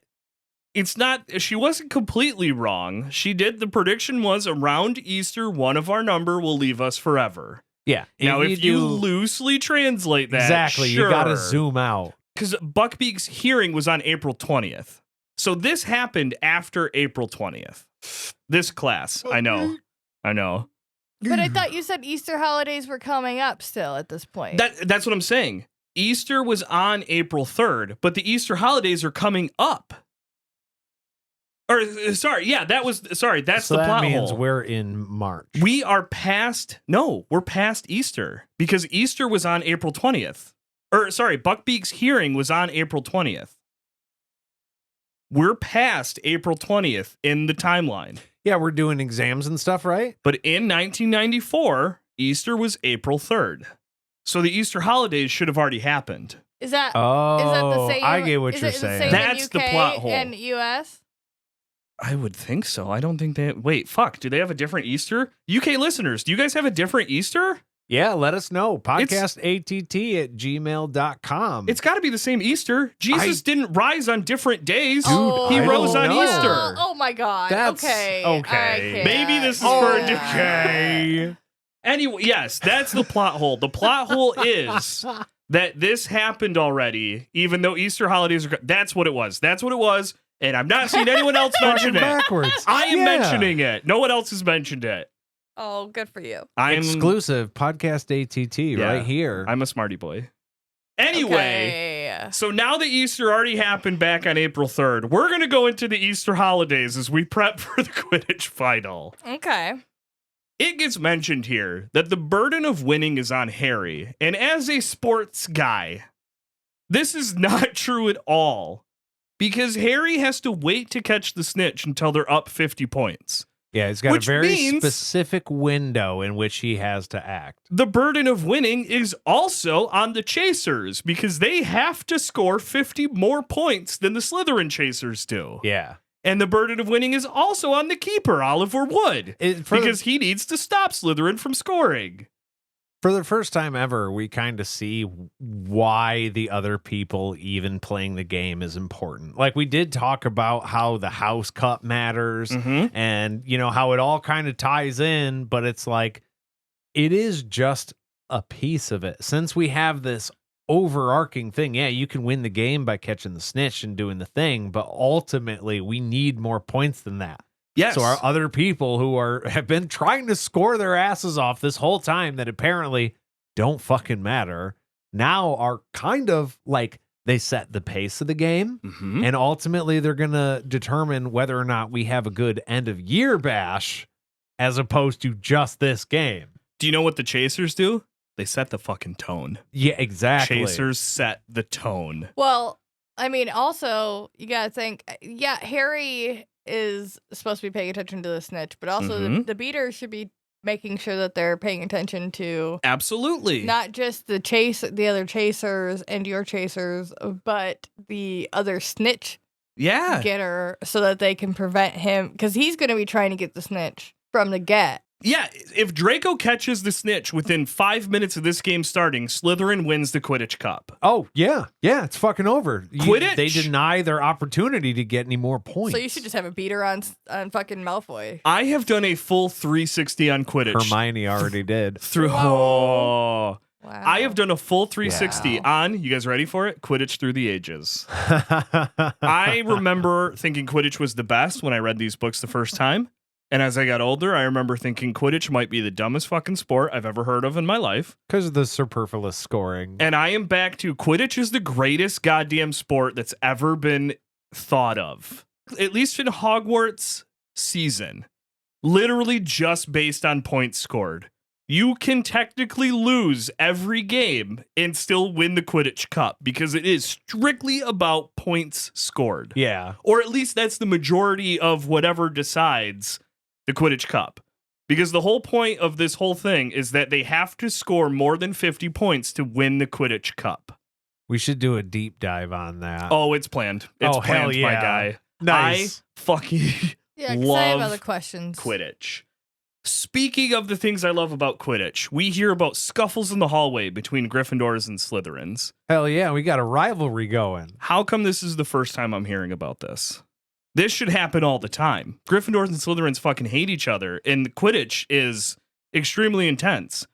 it's not. She wasn't completely wrong. She did. The prediction was around Easter, one of our number will leave us forever. Yeah. Now, if you do- loosely translate that, exactly, sure. you got to zoom out. Because Buckbeak's hearing was on April 20th. So this happened after April 20th. This class, I know. But I thought you said Easter holidays were coming up still at this point. That's what I'm saying. Easter was on April 3rd, but the Easter holidays are coming up. Or sorry, yeah, that's the plot means hole. We're in March. We're past Easter because Easter was on April 20th. Or sorry, Buckbeak's hearing was on April 20th. We're past April 20th in the timeline. Yeah, we're doing exams and stuff, right? But in 1994, Easter was April 3rd. So the Easter holidays should have already happened. Is that Oh, the same? I get what is you're it the saying. same That's in the UK plot hole. and US? I would think so. I don't think they... Wait, fuck. Do they have a different Easter? UK listeners, do you guys have a different Easter? Yeah, let us know. podcastatt@gmail.com. It's got to be the same Easter. Jesus didn't rise on different days. Dude, he I rose don't on know. Easter. Oh my God. That's okay. okay. I can't. Maybe this is for a different... Okay. Anyway, yes, that's the plot hole. The plot hole is that this happened already, even though Easter holidays are... That's what it was. That's what it was. And I'm not seeing anyone else mention Fucking it. backwards. I am Yeah. mentioning it. No one else has mentioned it. Oh, good for you. I'm Exclusive podcast ATT Yeah. right here. I'm a smarty boy. Anyway, Okay. so now that Easter already happened back on April 3rd, we're going to go into the Easter holidays as we prep for the Quidditch final. Okay. It gets mentioned here that the burden of winning is on Harry, and as a sports guy, this is not true at all, because Harry has to wait to catch the snitch until they're up 50 points. Yeah, he's got Which a very means- specific window in which he has to act. The burden of winning is also on the Chasers, because they have to score 50 more points than the Slytherin Chasers do. Yeah. And the burden of winning is also on the keeper, Oliver Wood, because he needs to stop Slytherin from scoring. For the first time ever, we kind of see why the other people even playing the game is important. Like, we did talk about how the House Cup matters and, you know, how it all kind of ties in, but it's like, it is just a piece of it. Since we have this overarching thing, yeah, you can win the game by catching the snitch and doing the thing, but ultimately we need more points than that. Yes. So our other people who have been trying to score their asses off this whole time that apparently don't fucking matter now are kind of like, they set the pace of the game, and ultimately they're going to determine whether or not we have a good end of year bash as opposed to just this game. Do you know what the Chasers do? They set the fucking tone. Yeah, exactly. Chasers set the tone. Well, I mean, also, you got to think, yeah, Harry is supposed to be paying attention to the snitch, but also the beaters should be making sure that they're paying attention to Absolutely. not just the other chasers and your chasers, but the other snitch getter, so that they can prevent him, because he's going to be trying to get the snitch from the get. Yeah, if Draco catches the snitch within 5 minutes of this game starting, Slytherin wins the Quidditch Cup. Oh, yeah. Yeah, it's fucking over. Quidditch? They deny their opportunity to get any more points. So you should just have a beater on fucking Malfoy. I have done a full 360 on Quidditch. Hermione already did. Wow. I have done a full 360 on, you guys ready for it? Quidditch Through the Ages. I remember thinking Quidditch was the best when I read these books the first time. And as I got older, I remember thinking Quidditch might be the dumbest fucking sport I've ever heard of in my life. Because of the superfluous scoring. And I am back to Quidditch is the greatest goddamn sport that's ever been thought of. At least in Hogwarts season. Literally just based on points scored. You can technically lose every game and still win the Quidditch Cup because it is strictly about points scored. Yeah. Or at least that's the majority of whatever decides the Quidditch Cup. Because the whole point of this whole thing is that they have to score more than 50 points to win the Quidditch Cup. We should do a deep dive on that. Oh, it's planned. It's planned, hell yeah. my guy. Nice. I fucking Yeah, because I have love other questions. Quidditch. Speaking of the things I love about Quidditch, we hear about scuffles in the hallway between Gryffindors and Slytherins. Hell yeah, we got a rivalry going. How come this is the first time I'm hearing about this? This should happen all the time. Gryffindors and Slytherins fucking hate each other, and Quidditch is extremely intense.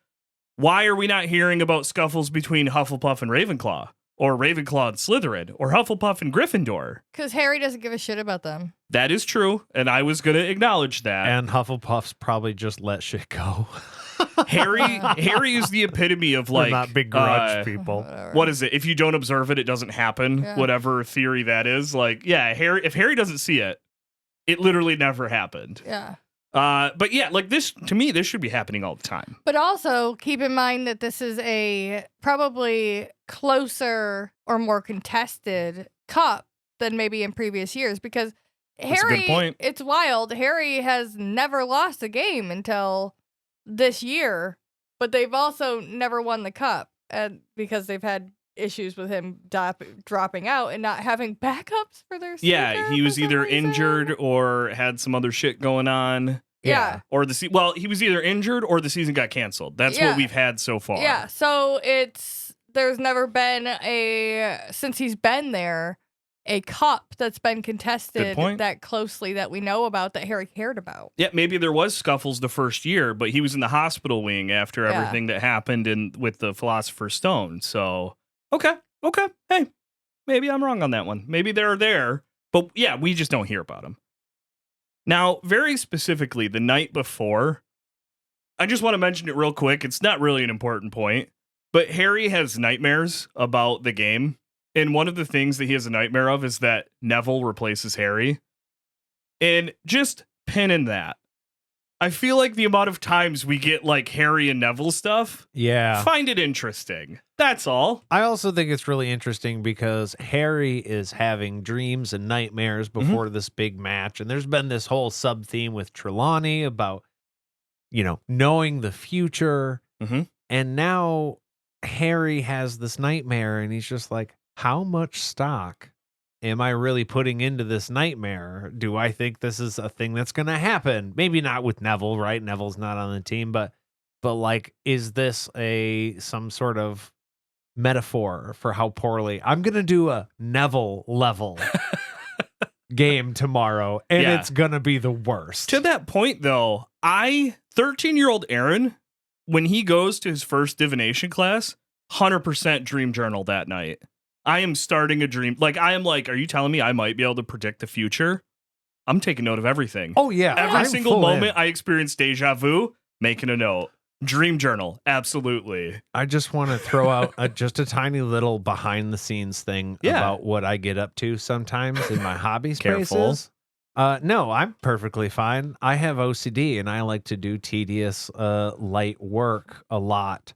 Why are we not hearing about scuffles between Hufflepuff and Ravenclaw? or Ravenclaw and Slytherin, or Hufflepuff and Gryffindor. Because Harry doesn't give a shit about them. That is true, and I was going to acknowledge that. And Hufflepuff's probably just let shit go. Harry is the epitome of We're like not big grudge people. Whatever. what is it? If you don't observe it, it doesn't happen. Yeah. Whatever theory that is. Like, yeah, if Harry doesn't see it, it literally never happened. Yeah. But yeah, like this, to me, this should be happening all the time. But also keep in mind that this is a probably closer or more contested cup than maybe in previous years because That's a good Harry, point. it's wild. Harry has never lost a game until this year, but they've also never won the cup because they've had issues with him dropping out and not having backups for their Yeah, he speaker was for some either reason. injured or had some other shit going on. Yeah. Or he was either injured or the season got canceled. That's Yeah. what we've had so far. Yeah, so there's never been since he's been there, a cup that's been contested point. that closely that we know about that Harry cared about. Yeah, maybe there was scuffles the first year, but he was in the hospital wing after Yeah. everything that happened with the Philosopher's Stone. So, okay. Hey, maybe I'm wrong on that one. Maybe they're there, but yeah, we just don't hear about them. Now, very specifically, the night before, I just want to mention it real quick. It's not really an important point, but Harry has nightmares about the game. And one of the things that he has a nightmare of is that Neville replaces Harry. And just pinning that. I feel like the amount of times we get like Harry and Neville stuff, Yeah. find it interesting. That's all. I also think it's really interesting because Harry is having dreams and nightmares before this big match. And there's been this whole sub theme with Trelawney about, knowing the future. Mhm. And now Harry has this nightmare and he's just like, how much stock am I really putting into this nightmare? Do I think this is a thing that's going to happen? Maybe not with Neville, right? Neville's not on the team, but like, is this some sort of metaphor for how poorly I'm going to do a Neville level game tomorrow, and Yeah. it's going to be the worst. To that point, though, 13-year-old Aaron, when he goes to his first divination class, 100% dream journal that night. I am starting a dream. I am like, are you telling me I might be able to predict the future? I'm taking note of everything. Oh, yeah. Every I'm single full moment in. I experience deja vu, making a note. Dream journal, absolutely. I just want to throw out just a tiny little behind the scenes thing Yeah. about what I get up to sometimes in my hobby Careful. spaces. No, I'm perfectly fine. I have OCD and I like to do tedious, light work a lot.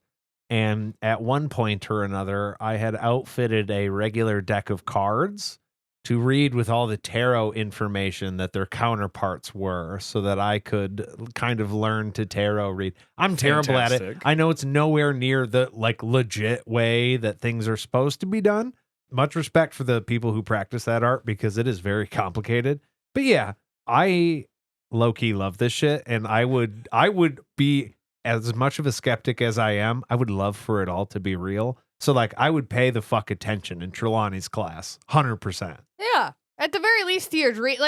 And at one point or another, I had outfitted a regular deck of cards to read with all the tarot information that their counterparts were so that I could kind of learn to tarot read. I'm terrible at it. Fantastic. I know it's nowhere near the legit way that things are supposed to be done. Much respect for the people who practice that art because it is very complicated. But yeah, I low-key love this shit, and I would be as much of a skeptic as I am. I would love for it all to be real. So I would pay the fuck attention in Trelawney's class, 100%. Yeah. At the very least to your dream,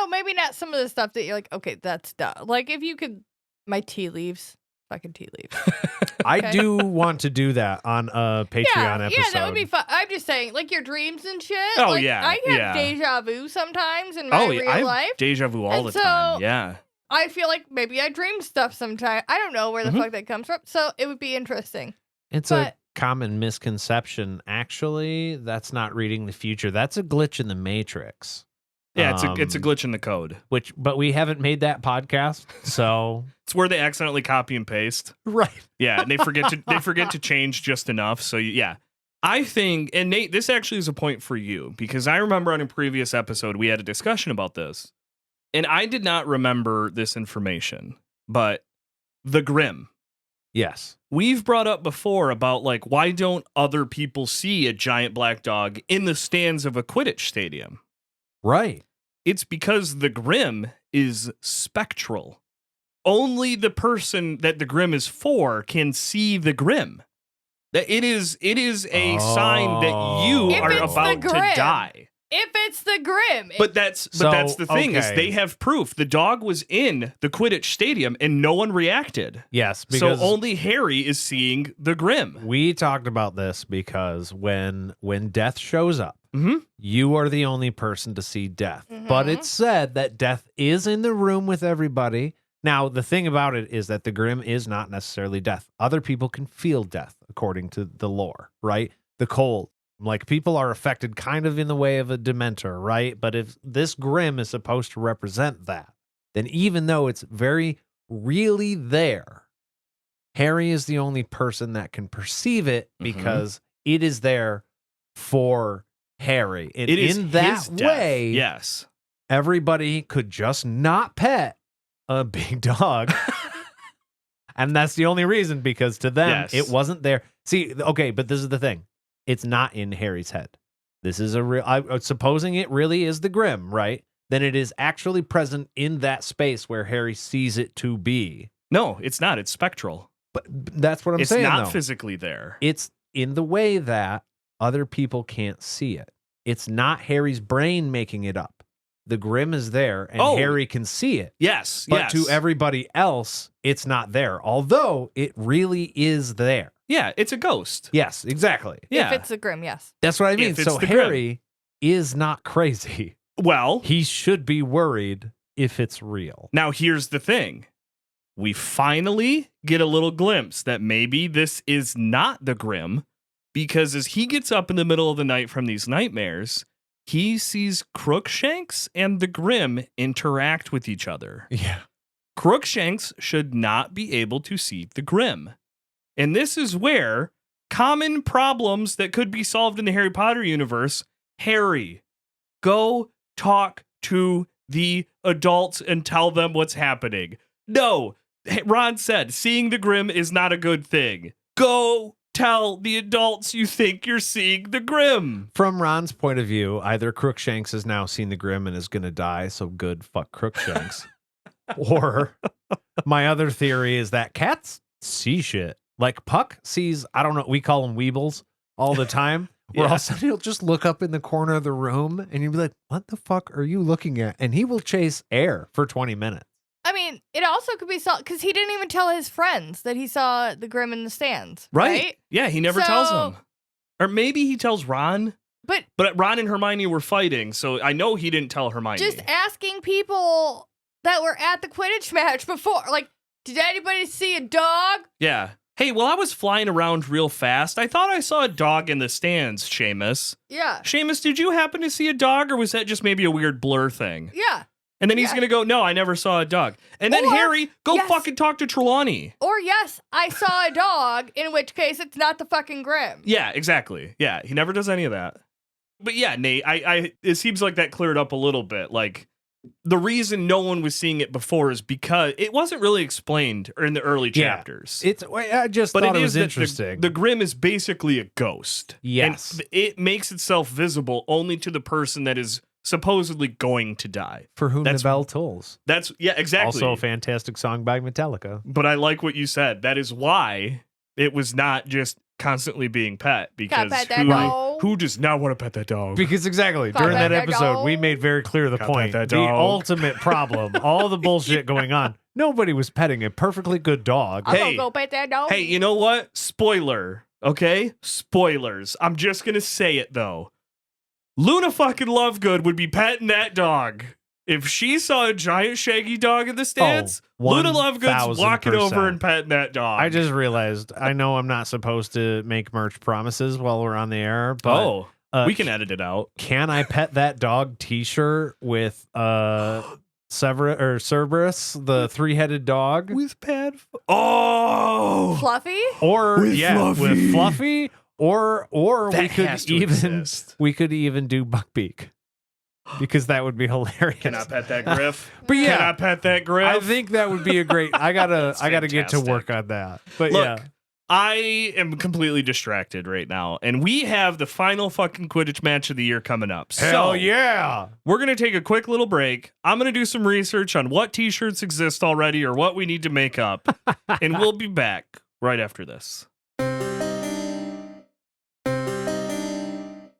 maybe not some of the stuff that you're like, okay, that's dumb. Like if you could, my tea leaves, fucking tea leaves. I Okay. do want to do that on a Patreon episode. Yeah, that would be fun. I'm just saying, like your dreams and shit. Oh, like, yeah, I have yeah. deja vu sometimes in my real I have life. deja vu all And the so- time. Yeah. I feel like maybe I dream stuff sometimes. I don't know where the Mhm. fuck that comes from. So it would be interesting. It's But- a common misconception. Actually, that's not reading the future. That's a glitch in the Matrix. Yeah, it's a Um, glitch in the code. But we haven't made that podcast, so It's where they accidentally copy and paste. right. Yeah, and they forget to change just enough. So yeah, I think, and Nate, this actually is a point for you because I remember on a previous episode we had a discussion about this, and I did not remember this information, but the Grimm. Yes. We've brought up before about why don't other people see a giant black dog in the stands of a Quidditch stadium? Right. It's because the Grimm is spectral. Only the person that the Grimm is for can see the Grimm. That it is a sign that you Oh. If are it's the about to Grimm. die. if it's the Grim. But that's the thing is okay. they have proof. The dog was in the Quidditch stadium and no one reacted. Yes, So because only Harry is seeing the Grim. we talked about this because when Death shows up, Mhm. you are the only person to see Death. But Mhm. it's said that Death is in the room with everybody. Now, the thing about it is that the Grim is not necessarily Death. Other people can feel Death, according to the lore, right? The cold. Like, people are affected kind of in the way of a Dementor, right? But if this Grim is supposed to represent that, then even though it's very really there, Harry is the only person that can perceive it because it is there for Harry. And It is in that his death. way, Yes. everybody could just not pet a big dog. And that's the only reason, because to them, Yes. it wasn't there. See, okay, but this is the thing. It's not in Harry's head. This is a real, supposing it really is the Grim, right? Then it is actually present in that space where Harry sees it to be. No, it's not. It's spectral. But that's what I'm It's saying, not though. physically there. It's in the way that other people can't see it. It's not Harry's brain making it up. The Grim is there, and Harry can see it. Yes. But yes. to everybody else, it's not there, although it really is there. Yeah, it's a ghost. Yes, exactly. Yeah. If it's the Grim, yes. That's what I mean. If it's So the Grim. Harry is not crazy. Well, He should be worried if it's real. now here's the thing. We finally get a little glimpse that maybe this is not the Grim, because as he gets up in the middle of the night from these nightmares, he sees Crookshanks and the Grim interact with each other. Yeah. Crookshanks should not be able to see the Grim. And this is where common problems that could be solved in the Harry Potter universe, Harry, go talk to the adults and tell them what's happening. No, Ron said seeing the Grim is not a good thing. Go tell the adults you think you're seeing the Grim. From Ron's point of view, either Crookshanks has now seen the Grim and is going to die, so good, fuck Crookshanks. Or my other theory is that cats see shit. Like Puck sees, I don't know, we call them weebles all the time. Where all of a sudden he'll just look up in the corner of the room and you'll be like, what the fuck are you looking at? And he will chase air for 20 minutes. I mean, it also could be solved because he didn't even tell his friends that he saw the Grim in the stands. Right? Yeah, he never tells So- them. Or maybe he tells Ron. But Ron and Hermione were fighting, so I know he didn't tell Hermione. just asking people that were at the Quidditch match before, like, did anybody see a dog? Yeah. Hey, while I was flying around real fast, I thought I saw a dog in the stands, Seamus. Yeah. Seamus, did you happen to see a dog, or was that just maybe a weird blur thing? Yeah. And then he's Yeah. going to go, no, I never saw a dog. And then Or- Harry, go yes. fucking talk to Trelawney. Or yes, I saw a dog, in which case it's not the fucking Grim. Yeah, exactly. Yeah, he never does any of that. But yeah, Nate, it seems like that cleared up a little bit. Like, the reason no one was seeing it before is because it wasn't really explained in the early chapters. I just But thought it it is was that interesting. the Grim is basically a ghost. Yes. And it makes itself visible only to the person that is supposedly going to die. For whom That's- the bell tolls. That's, yeah, exactly. Also a fantastic song by Metallica. But I like what you said. That is why it was not just constantly being pet, because pet that dog. who does not want to pet that dog? Because exactly, Gotta during pet that that episode, we dog. made very clear the Gotta point. pet The that dog. ultimate problem, all the bullshit going on. Nobody was petting a perfectly good dog. I'm Hey. gonna go pet that dog. Hey, you know what? Spoiler, okay? Spoilers. I'm just going to say it, though. Luna fucking Lovegood would be petting that dog. If she saw a giant shaggy dog in the stands, Luna Lovegood's walking over 1000%. and petting that dog. I just realized, I know I'm not supposed to make merch promises while we're on the air, but we can edit it out. can I pet that dog t-shirt with Cerberus, the three-headed dog? With pad. Oh! Fluffy? Or With Fluffy. with Fluffy, or That we could has to even exist. we could even do Buckbeak. Because that would be hilarious. Can I pet that Griff? But Can I yeah, pet that Griff? I think that would be a great. I gotta get to fantastic. work on that. But Look, yeah, I am completely distracted right now, and we have the final fucking Quidditch match of the year coming up. hell So yeah! we're going to take a quick little break. I'm going to do some research on what t-shirts exist already or what we need to make up, and we'll be back right after this.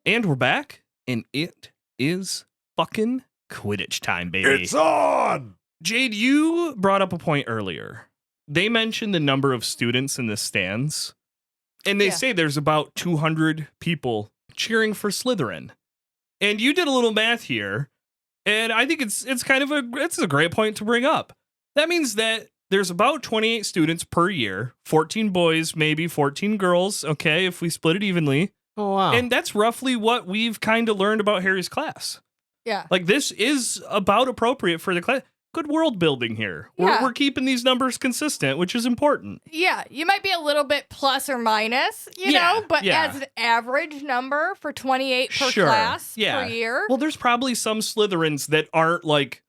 And we're back, and it is fucking Quidditch time, baby. It's on. Jade, you brought up a point earlier. They mentioned the number of students in the stands, and they say there's about 200 people cheering for Slytherin. And you did a little math here, and I think it's a great point to bring up. That means that there's about 28 students per year, 14 boys, maybe 14 girls, okay, if we split it evenly. Oh, wow. And that's roughly what we've kind of learned about Harry's class. Yeah. Like, this is about appropriate for the class. Good world building here. Yeah. We're keeping these numbers consistent, which is important. Yeah, you might be a little bit plus or minus, you know, but as an average number for 28 per class per year. Well, there's probably some Slytherins that aren't like,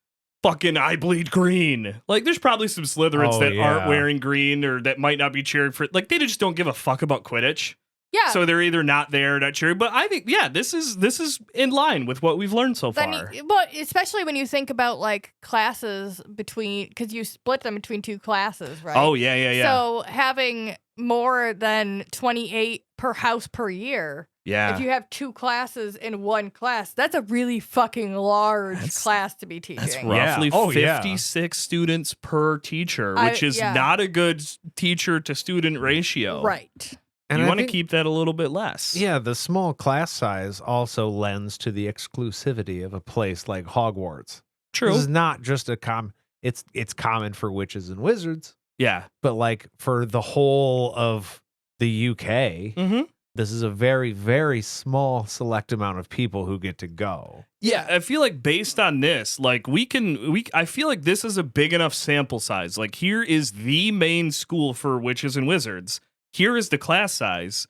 fucking I bleed green. Like, there's probably some Slytherins that aren't wearing green or that might not be cheering for, like, they just don't give a fuck about Quidditch. Yeah. So they're either not there or not cheering. But I think, this is in line with what we've learned so far. But especially when you think about, like, classes between, because you split them between two classes, right? Oh, yeah. So having more than 28 per house per year. Yeah. If you have two classes in one class, that's a really fucking large class to be teaching. That's roughly 56 students per teacher, which is not a good teacher to student ratio. Right. And you want to keep that a little bit less. Yeah, the small class size also lends to the exclusivity of a place like Hogwarts. True. This is not just it's common for witches and wizards. Yeah. But like for the whole of the UK, this is a very, very small select amount of people who get to go. Yeah, I feel like based on this, like I feel like this is a big enough sample size. Like, here is the main school for witches and wizards. Here is the class size.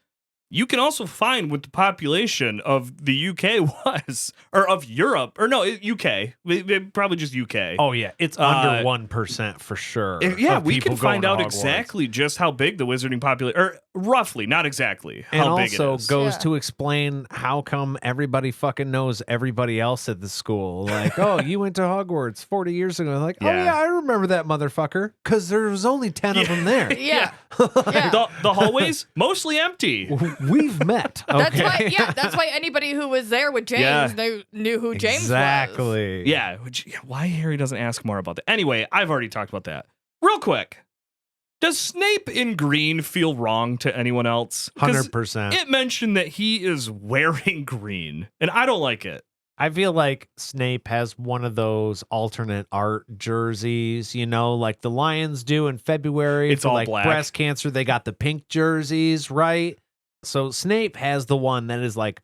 You can also find what the population of the UK was, or of Europe, or no, UK. Probably just UK. Oh, yeah. It's under 1% for sure. Yeah, we can find out exactly just how big the wizarding population, or roughly, not exactly how big it is. And also goes to explain how come everybody fucking knows everybody else at the school. Like, oh, you went to Hogwarts 40 years ago. Like, oh, yeah, I remember that motherfucker. Because there was only 10 of them there. Yeah. The hallways, mostly empty. We've met. Okay? That's why anybody who was there with James knew who James was. Exactly. Yeah. Why Harry doesn't ask more about that? Anyway, I've already talked about that. Real quick. Does Snape in green feel wrong to anyone else? 100%. It mentioned that he is wearing green, and I don't like it. I feel like Snape has one of those alternate art jerseys, you know, like the Lions do in February. It's for all like black. Breast cancer, they got the pink jerseys, right? So Snape has the one that is like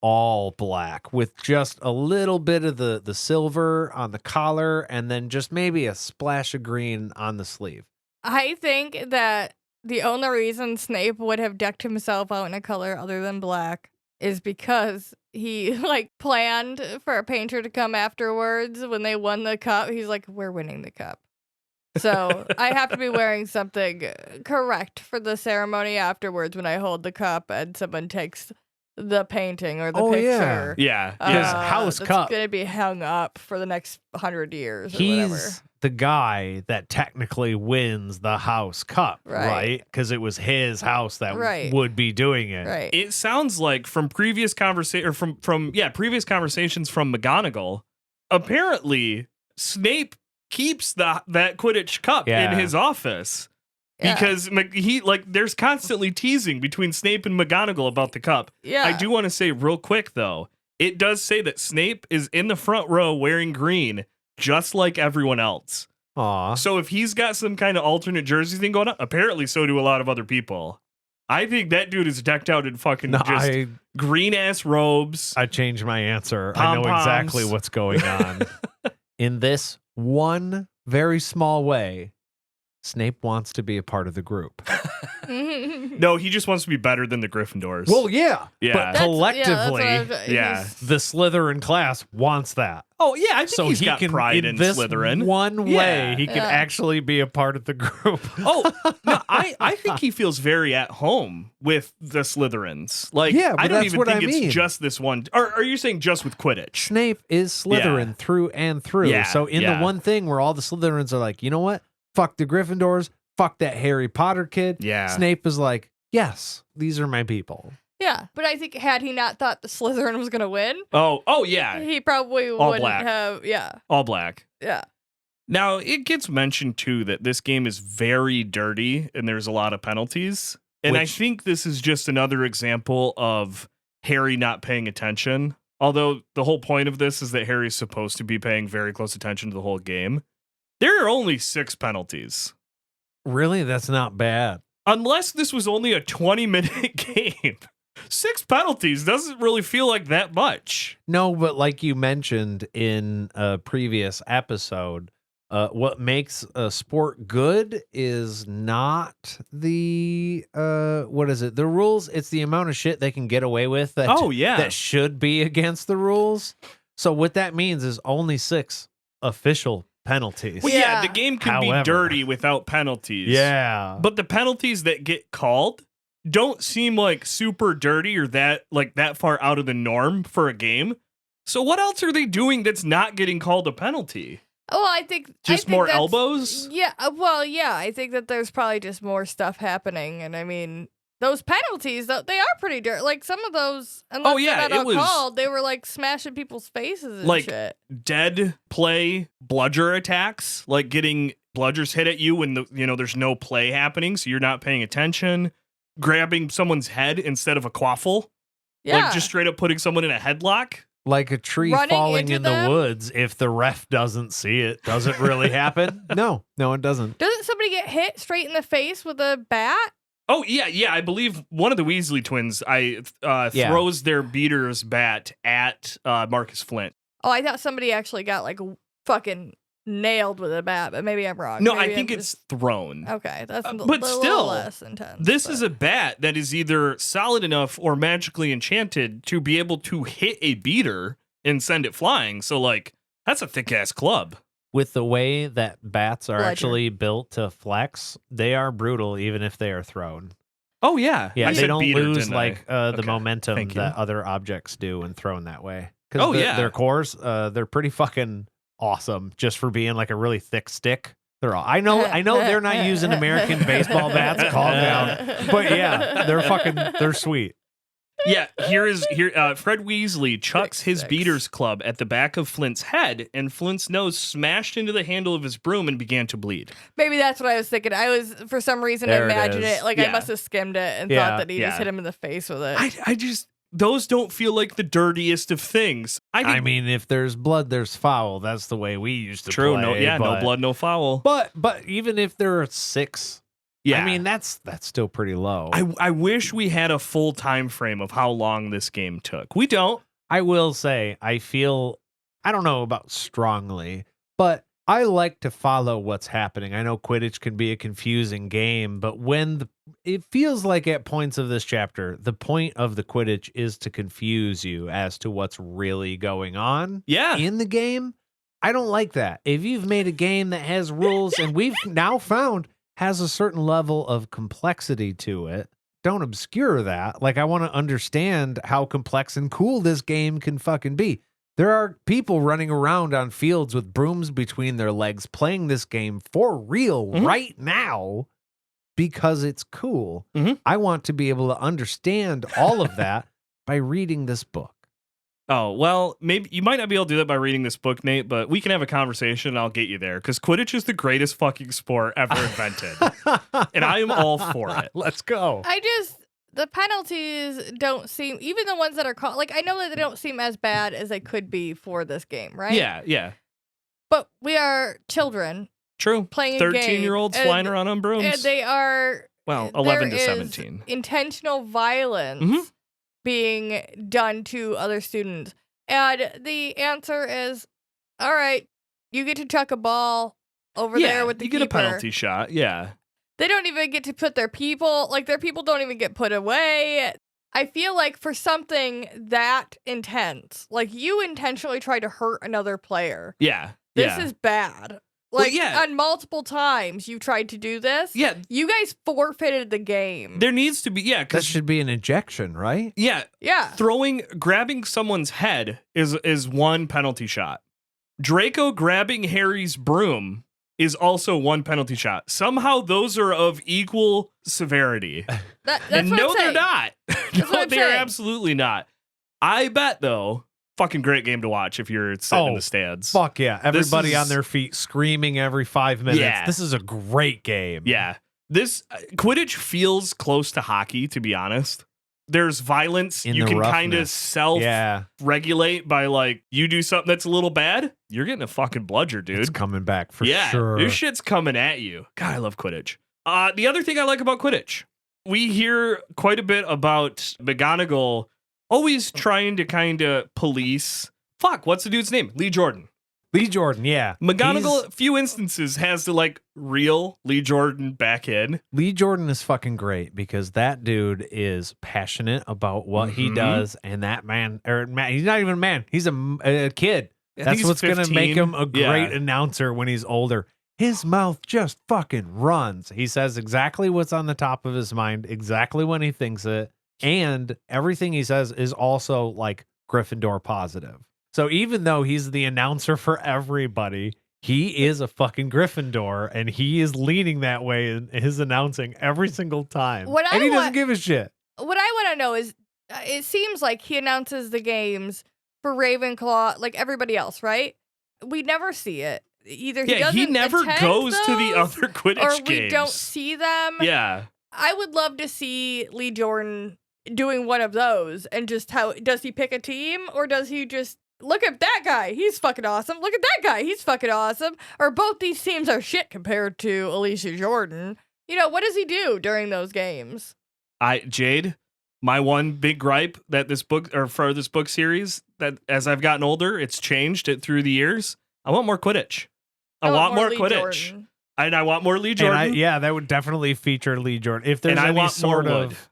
all black with just a little bit of the silver on the collar and then just maybe a splash of green on the sleeve. I think that the only reason Snape would have decked himself out in a color other than black is because he like planned for a painter to come afterwards when they won the cup. He's like, we're winning the cup. So I have to be wearing something correct for the ceremony afterwards when I hold the cup and someone takes the painting or the picture. Yeah. Because House that's Cup. going to be hung up for the next 100 years or whatever. He's the guy that technically wins the House Cup, right? Because it was his house that would be doing it. Right. It sounds like from previous conversation or from previous conversations from McGonagall, apparently Snape keeps that Quidditch cup in his office. Because there's constantly teasing between Snape and McGonagall about the cup. Yeah. I do want to say real quick, though, it does say that Snape is in the front row wearing green, just like everyone else. Aw. So if he's got some kind of alternate jersey thing going on, apparently so do a lot of other people. I think that dude is decked out in fucking green-ass robes. I changed my answer. Pom-poms. I know exactly what's going on. In this one very small way, Snape wants to be a part of the group. No, he just wants to be better than the Gryffindors. Well, yeah. Yeah. But collectively, yeah. the Slytherin class wants that. Oh, yeah, I think So he's he got can, pride in this Slytherin. one way, he can actually be a part of the group. Oh, no, I think he feels very at home with the Slytherins. Like, Yeah, but I don't that's even what think I mean. it's just this one. Or are you saying just with Quidditch? Snape is Slytherin through and through. Yeah, So in the one thing where all the Slytherins are like, you know what? Fuck the Gryffindors. Fuck that Harry Potter kid. Yeah. Snape is like, yes, these are my people. Yeah, but I think had he not thought the Slytherin was gonna win, Oh yeah, he probably All wouldn't black. have. Yeah, all black. yeah. Now, it gets mentioned too that this game is very dirty and there's a lot of penalties. And I Which- think this is just another example of Harry not paying attention. Although the whole point of this is that Harry's supposed to be paying very close attention to the whole game. There are only 6 penalties. Really? That's not bad. Unless this was only a 20-minute game. 6 penalties doesn't really feel like that much. No, but like you mentioned in a previous episode, what makes a sport good is not the what is it? The rules. It's the amount of shit they can get away with that that should be against the rules. So what that means is only 6 official penalties. Well, yeah, the game can be However. dirty without penalties. Yeah. But the penalties that get called don't seem like super dirty or that far out of the norm for a game. So what else are they doing that's not getting called a penalty? Well, I think More that's- elbows? Yeah. Well, yeah. I think that there's probably just more stuff happening, and I mean, those penalties, though, they are pretty dirty. Like some of those, unless they're not called, they were like smashing people's faces and shit. Dead play bludger attacks, like getting bludgers hit at you when there's no play happening, so you're not paying attention. Grabbing someone's head instead of a quaffle, Yeah. like just straight up putting someone in a headlock. Like a tree Running falling into in them? the woods, if the ref doesn't see it, does it really happen? No, it doesn't. Doesn't somebody get hit straight in the face with a bat? Oh yeah. I believe one of the Weasley twins throws their beater's bat at Marcus Flint. Oh, I thought somebody actually got like fucking nailed with a bat, but maybe I'm wrong. No, Maybe I think I'm it's thrown. okay. That's but a little still, less intense. This is a bat that is either solid enough or magically enchanted to be able to hit a beater and send it flying. So, like, that's a thick ass club. With the way that bats are Bludger. actually built to flex, they are brutal even if they are thrown. Oh yeah, Yeah, I they said don't beater, lose didn't I? like the Okay, momentum thank you. that other objects do when thrown that way. Oh, yeah. their cores, they're pretty fucking awesome just for being like a really thick stick. They're all. I know they're not using American baseball bats. Calm down. But yeah, they're sweet. Yeah, Fred Weasley chucks his Six. beater's club at the back of Flint's head, and Flint's nose smashed into the handle of his broom and began to bleed. Maybe that's what I was thinking. I was, for some reason, There it imagined is. it. Like Yeah. I must have skimmed it and Yeah, thought that he yeah. just hit him in the face with it. Those don't feel like the dirtiest of things. I mean, if there's blood, there's foul. That's the way we used to True, play. no but, blood, no foul. But even if there are 6, Yeah, I mean that's still pretty low. I wish we had a full time frame of how long this game took. We don't. I will say, I don't know about strongly, but I like to follow what's happening. I know Quidditch can be a confusing game, but it feels like at points of this chapter, the point of the Quidditch is to confuse you as to what's really going on Yeah, in the game. I don't like that. If you've made a game that has rules and we've now found has a certain level of complexity to it, don't obscure that. Like, I want to understand how complex and cool this game can fucking be. There are people running around on fields with brooms between their legs playing this game for real right now because it's cool. Mhm. I want to be able to understand all of that by reading this book. Oh, well, maybe you might not be able to do that by reading this book, Nate, but we can have a conversation and I'll get you there because Quidditch is the greatest fucking sport ever invented. And I am all for it. Let's go. The penalties don't seem, even the ones that are called, like I know that they don't seem as bad as they could be for this game, right? Yeah. But we are children True. playing a game. 13-year-olds and- flying around on brooms. And they are, Well, 11 there to is 17. intentional violence Mhm. being done to other students. And the answer is, all right, you get to chuck a ball over there with the you get keeper. a penalty shot. Yeah. They don't even get to put their people don't even get put away. I feel like for something that intense, like you intentionally try to hurt another player. Yeah. This is bad. Well, Like yeah. on multiple times you tried to do this. Yeah. You guys forfeited the game. There needs to be, That because, should be an ejection, right? yeah, Yeah. grabbing someone's head is one penalty shot. Draco grabbing Harry's broom is also one penalty shot. Somehow those are of equal severity. That's And what no, I'm they're saying. not. That's what I'm they're saying. absolutely not. I bet though, fucking great game to watch if you're sitting in the stands. Fuck yeah. Everybody is- on their feet screaming every 5 minutes. Yeah. This is a great game. Yeah. This Quidditch feels close to hockey, to be honest. There's violence. In You the can kind of roughness. self-regulate by like, you do something that's a little bad, you're getting a fucking bludger, dude. It's coming back for yeah, sure. this shit's coming at you. God, I love Quidditch. The other thing I like about Quidditch, we hear quite a bit about McGonagall always trying to kind of police. Fuck, what's the dude's name? Lee Jordan. Lee Jordan, yeah. McGonagall, a few instances, has to like reel Lee Jordan back in. Lee Jordan is fucking great because that dude is passionate about what he does, and that man, he's not even a man. He's a kid. I think That's he's what's going to 15. make him a great Yeah. announcer when he's older. His mouth just fucking runs. He says exactly what's on the top of his mind, exactly when he thinks it, and everything he says is also like Gryffindor positive. So even though he's the announcer for everybody, he is a fucking Gryffindor, and he is leaning that way in his announcing every single time. What and I he doesn't want- give a shit. What I want to know is, it seems like he announces the games for Ravenclaw like everybody else, right? We never see it. Either he Yeah, doesn't he never attend goes to the those, other Quidditch or games. we don't see them. Yeah. I would love to see Lee Jordan doing one of those, and just how does he pick a team, or does he just look at that guy, he's fucking awesome, look at that guy, he's fucking awesome, or both these teams are shit compared to Alicia Jordan. You know, what does he do during those games? Jade, my one big gripe that this book, or for this book series, that as I've gotten older, it's changed it through the years. I want more Quidditch. I want more Lee Quidditch. Jordan. And I want more Lee Jordan. And that would definitely feature Lee Jordan. If there's And I any want sort more of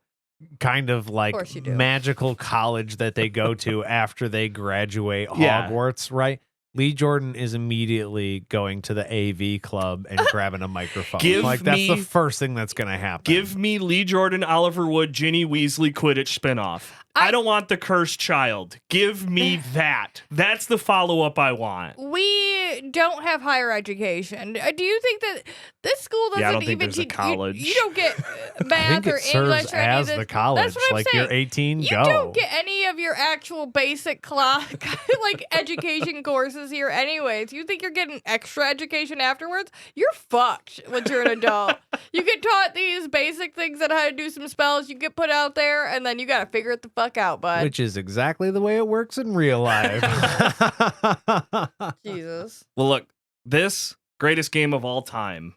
kind of like course you do. magical college that they go to after they graduate Yeah. Hogwarts, right? Lee Jordan is immediately going to the AV club and grabbing a microphone. Give Like that's the me- first thing that's going to happen. Give me Lee Jordan, Oliver Wood, Ginny Weasley Quidditch spinoff. I don't want the cursed child. Give me that. That's the follow-up I want. We don't have higher education. Do you think that this school doesn't Yeah, I don't think even there's a teach college. You don't get I math think or it serves English or any of as this. the college. That's what I'm Like saying. you're 18, You go. don't get any of your actual basic class, like education courses here, anyways. You think you're getting extra education afterwards? You're fucked once you're an adult. You get taught these basic things on how to do some spells. You get put out there, and then you gotta figure it the fuck out, bud. Which is exactly the way it works in real life. Jesus. Well, look, this greatest game of all time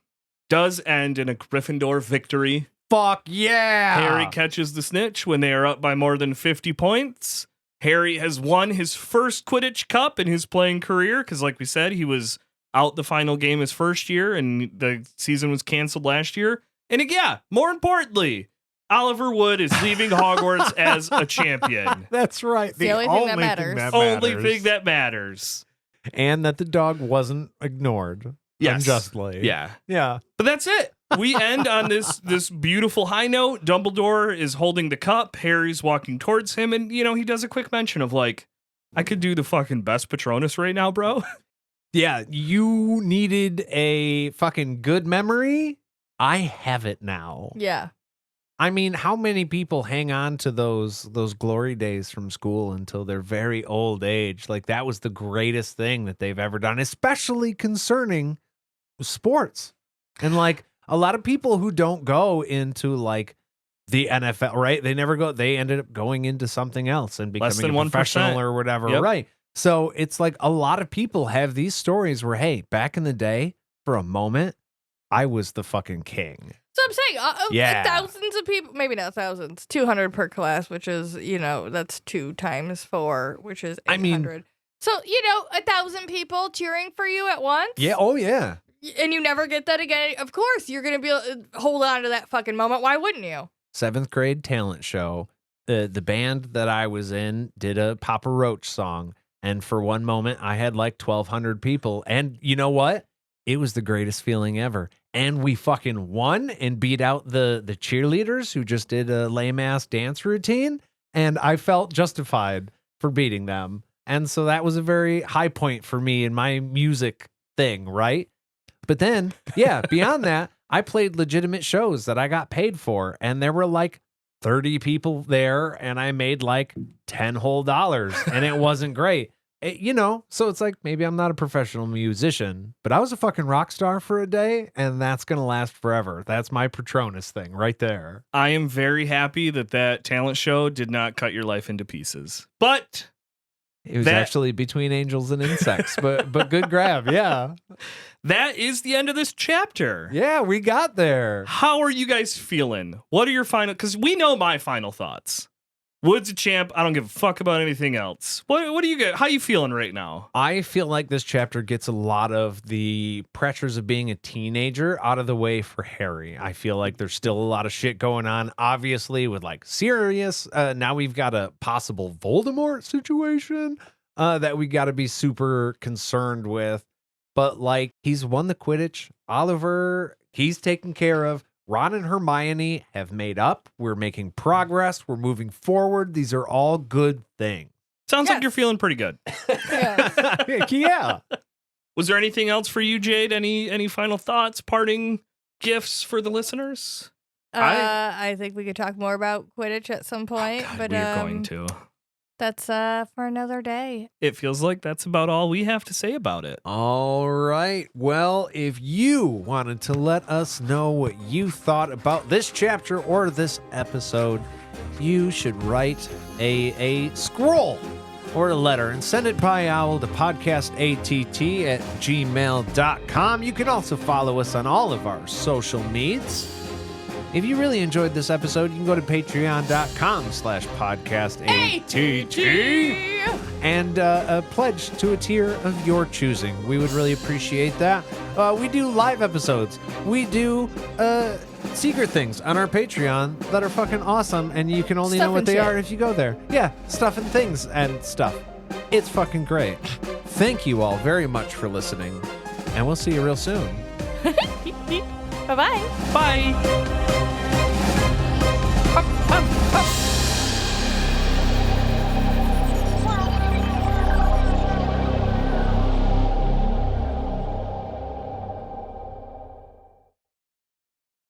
does end in a Gryffindor victory. Fuck yeah. Harry catches the snitch when they are up by more than 50 points. Harry has won his first Quidditch Cup in his playing career because, like we said, he was out the final game his first year and the season was canceled last year. And yeah, more importantly, Oliver Wood is leaving Hogwarts as a champion. That's right. the only thing that matters. Only thing that matters. And that the dog wasn't ignored Yes. unjustly. Yeah. Yeah. But that's it. We end on this beautiful high note. Dumbledore is holding the cup. Harry's walking towards him. And, you know, he does a quick mention of like, I could do the fucking best Patronus right now, bro. Yeah. You needed a fucking good memory. I have it now. Yeah. I mean, how many people hang on to those glory days from school until their very old age? Like that was the greatest thing that they've ever done, especially concerning sports. And like a lot of people who don't go into like the NFL, right? They never go. They ended up going into something else and Less becoming than a 1%. professional or whatever, Yep. right? So it's like a lot of people have these stories where, hey, back in the day, for a moment, I was the fucking king. So I'm saying, Yeah. thousands of people, maybe not thousands, 200 per class, which is, you know, that's 2 times 4, which is 800. I mean- so, you know, 1,000 people cheering for you at once. Yeah. Oh, yeah. And you never get that again. Of course, you're going to be able to hold on to that fucking moment. Why wouldn't you? 7th grade talent show. The band that I was in did a Papa Roach song. And for one moment, I had like 1,200 people. And you know what? It was the greatest feeling ever. And we fucking won and beat out the cheerleaders who just did a lame ass dance routine. And I felt justified for beating them. And so that was a very high point for me in my music thing, right? But then, yeah, beyond that, I played legitimate shows that I got paid for. And there were like 30 people there and I made like $10 whole and it wasn't great. So it's like maybe I'm not a professional musician, but I was a fucking rock star for a day and that's going to last forever. That's my Patronus thing right there. I am very happy that talent show did not cut your life into pieces. But it was actually between angels and insects, but good grab. Yeah. That is the end of this chapter. Yeah, we got there. How are you guys feeling? What are your final, because we know my final thoughts. Wood's a champ. I don't give a fuck about anything else. What do you get? How you feeling right now? I feel like this chapter gets a lot of the pressures of being a teenager out of the way for Harry. I feel like there's still a lot of shit going on, obviously, with like Sirius. Now we've got a possible Voldemort situation that we got to be super concerned with. But like, he's won the Quidditch. Oliver, he's taken care of. Ron and Hermione have made up. We're making progress. We're moving forward. These are all good things. Sounds like you're feeling pretty good. Yeah. Was there anything else for you, Jade? Any final thoughts, parting gifts for the listeners? I think we could talk more about Quidditch at some point, but we're going to. That's for another day. It feels like that's about all we have to say about it. All right. Well, if you wanted to let us know what you thought about this chapter or this episode, you should write a scroll or a letter and send it by owl to podcastatt@gmail.com. You can also follow us on all of our social medias. If you really enjoyed this episode, you can go to patreon.com/podcastatt and pledge to a tier of your choosing. We would really appreciate that. We do live episodes. We do secret things on our Patreon that are fucking awesome, and you can only know what they are if you go there. Yeah, stuff and things and stuff. It's fucking great. Thank you all very much for listening, and we'll see you real soon. Bye-bye. Bye.